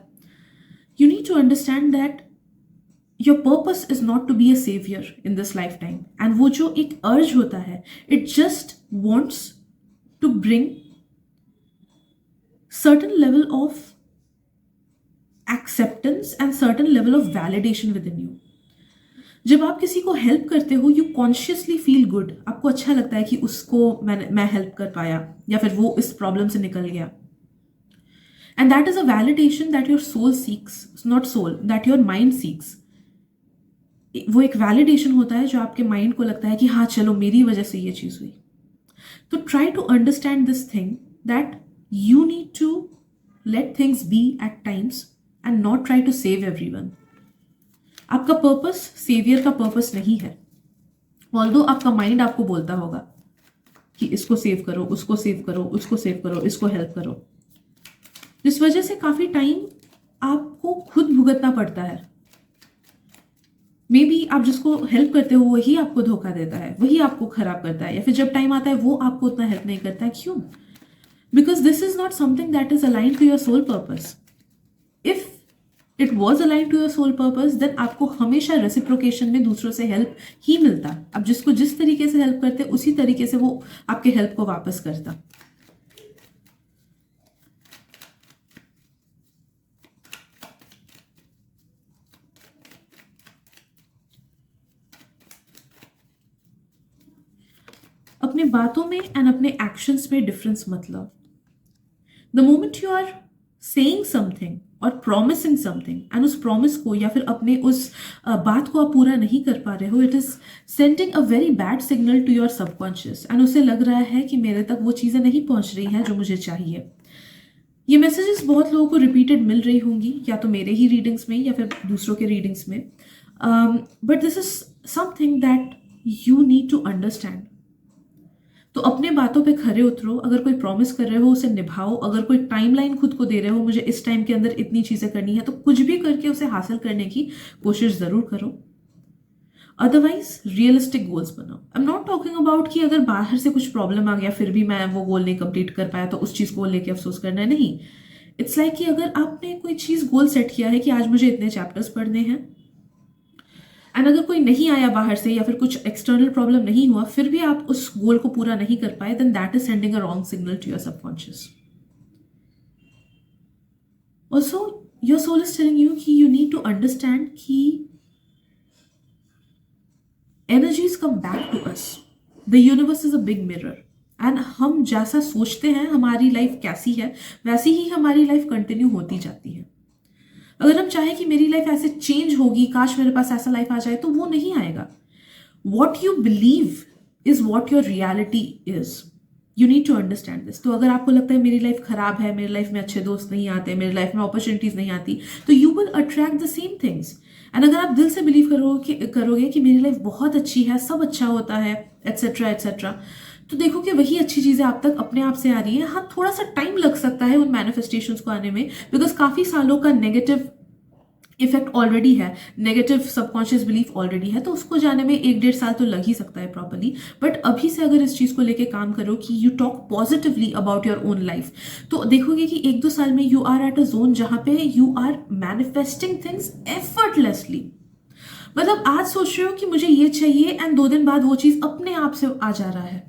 you need to understand that your purpose is not to be a saviour in this lifetime, and वो जो एक अर्ज होता है it just wants to bring certain level of acceptance and certain level of validation within you. जब आप किसी को help करते हो यू कॉन्शियसली फील गुड, आपको अच्छा लगता है कि उसको मैं हेल्प कर पाया या फिर वो इस प्रॉब्लम से निकल गया, and that is a validation that your soul seeks, not soul, that your mind seeks. वो एक वैलिडेशन होता है जो आपके माइंड को लगता है कि हाँ चलो मेरी वजह से ये चीज़ हुई। तो try to understand this thing that you need to let things be at times and not try to save everyone. आपका पर्पस सेवियर का पर्पस नहीं है, ऑल्दो आपका माइंड आपको बोलता होगा कि इसको सेव करो, उसको सेव करो, उसको सेव करो, इसको हेल्प करो, जिस वजह से काफ़ी टाइम आपको खुद भुगतना पड़ता है। मे बी आप जिसको हेल्प करते हो वही आपको धोखा देता है, वही आपको खराब करता है, या फिर जब टाइम आता है वो आपको उतना हेल्प नहीं करता है। क्यों? Because this is not something that is align to your soul purpose. If it was align to your soul purpose then आपको हमेशा रेसिप्रोकेशन में दूसरों से हेल्प ही मिलता। अब जिसको जिस तरीके से हेल्प करते उसी तरीके से वो आपके हेल्प को वापस करता। अपने बातों में एंड अपने एक्शंस में डिफरेंस मत लाओ. The moment you are saying something और प्रॉमिसिंग समथिंग एंड उस प्रॉमिस को या फिर अपने उस बात को आप पूरा नहीं कर पा रहे हो, it is sending a very bad signal to your subconscious and उसे लग रहा है कि मेरे तक वो चीज़ें नहीं पहुंच रही हैं जो मुझे चाहिए. ये मैसेजेस बहुत लोगों को रिपीटेड मिल रही होंगी, या तो मेरे ही रीडिंग्स में या फिर दूसरों के रीडिंग्स में. But this is something that you need to understand. तो अपने बातों पे खरे उतरो. अगर कोई प्रॉमिस कर रहे हो उसे निभाओ. अगर कोई टाइमलाइन खुद को दे रहे हो, मुझे इस टाइम के अंदर इतनी चीजें करनी है, तो कुछ भी करके उसे हासिल करने की कोशिश जरूर करो. अदरवाइज रियलिस्टिक गोल्स बनाओ. आई एम नॉट टॉकिंग अबाउट कि अगर बाहर से कुछ प्रॉब्लम आ गया फिर भी मैं वो गोल नहीं कंप्लीट कर पाया तो उस चीज को लेके अफसोस करना है. नहीं. इट्स लाइक कि अगर आपने कोई चीज गोल सेट किया है कि आज मुझे इतने चैप्टर्स पढ़ने हैं, एंड अगर कोई नहीं आया बाहर से या फिर कुछ एक्सटर्नल प्रॉब्लम नहीं हुआ, फिर भी आप उस गोल को पूरा नहीं कर पाए, then that is sending a wrong signal to your subconscious. Also your soul is telling you कि यू नीड टू अंडरस्टैंड कि energies come back to us. The universe is a big mirror. And हम जैसा सोचते हैं हमारी life कैसी है, वैसी ही हमारी लाइफ कंटिन्यू होती जाती है. अगर हम चाहें कि मेरी लाइफ ऐसे चेंज होगी, काश मेरे पास ऐसा लाइफ आ जाए, तो वो नहीं आएगा. What you believe is what your reality is. You need to understand this. तो अगर आपको लगता है मेरी लाइफ खराब है, मेरी लाइफ में अच्छे दोस्त नहीं आते, मेरी लाइफ में अपॉर्चुनिटीज नहीं आती, तो you will attract the same things. And अगर आप दिल से बिलीव करोगे कि मेरी लाइफ बहुत अच्छी है, सब अच्छा होता है, एट्सेट्रा एट्सेट्रा, तो देखो कि वही अच्छी चीजें आप तक अपने आप से आ रही है. हाँ, थोड़ा सा टाइम लग सकता है उन मैनिफेस्टेशंस को आने में, बिकॉज काफी सालों का नेगेटिव इफेक्ट ऑलरेडी है, नेगेटिव सबकॉन्शियस बिलीफ ऑलरेडी है, तो उसको जाने में 1-1.5 साल तो लग ही सकता है प्रॉपर्ली. बट अभी से अगर इस चीज को लेके काम करो कि you talk positively about your own life, तो देखोगे कि 1-2 साल में you are at a zone जहां पे you are manifesting things effortlessly. मतलब आज सोच रहे हो कि मुझे ये चाहिए एंड 2 दिन बाद वो चीज अपने आप से आ जा रहा है.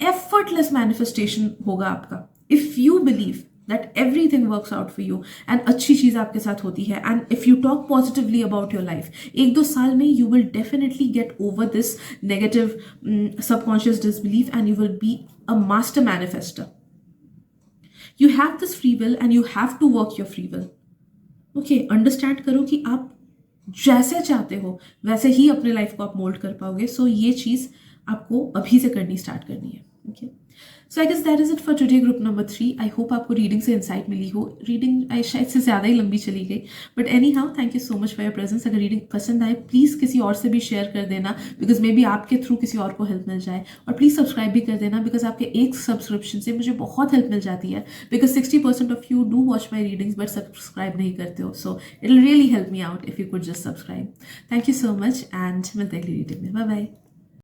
एफर्टलेस मैनिफेस्टेशन होगा आपका if you believe that everything works out for you and अच्छी चीज आपके साथ होती है. and if you talk positively about your life, 1-2 साल में you will definitely get over this negative subconscious disbelief and you will be a master manifester. You have this free will and you have to work your free will. Okay, understand करो कि आप जैसे चाहते हो वैसे ही अपने life को आप मोल्ड कर पाओगे. सो ये चीज आपको अभी से करनी स्टार्ट करनी है. Okay, so I guess that is it for today group number 3. I hope आपको रीडिंग से इंसाइट मिली हो. रीडिंग शायद से ज़्यादा ही लंबी चली गई, but anyhow thank you so much for your presence. अगर रीडिंग पसंद आए प्लीज़ किसी और से भी शेयर कर देना, बिकॉज मे बी आपके थ्रू किसी और को हेल्प मिल जाए. और प्लीज़ सब्सक्राइब भी कर देना, बिकॉज आपके एक सब्सक्रिप्शन से मुझे बहुत हेल्प मिल जाती है. Because 60% of you do watch my readings but subscribe नहीं करते हो. So it will really help me out if you could just subscribe. Thank you so much and मिलते हैं अगली रीडिंग में. Bye bye.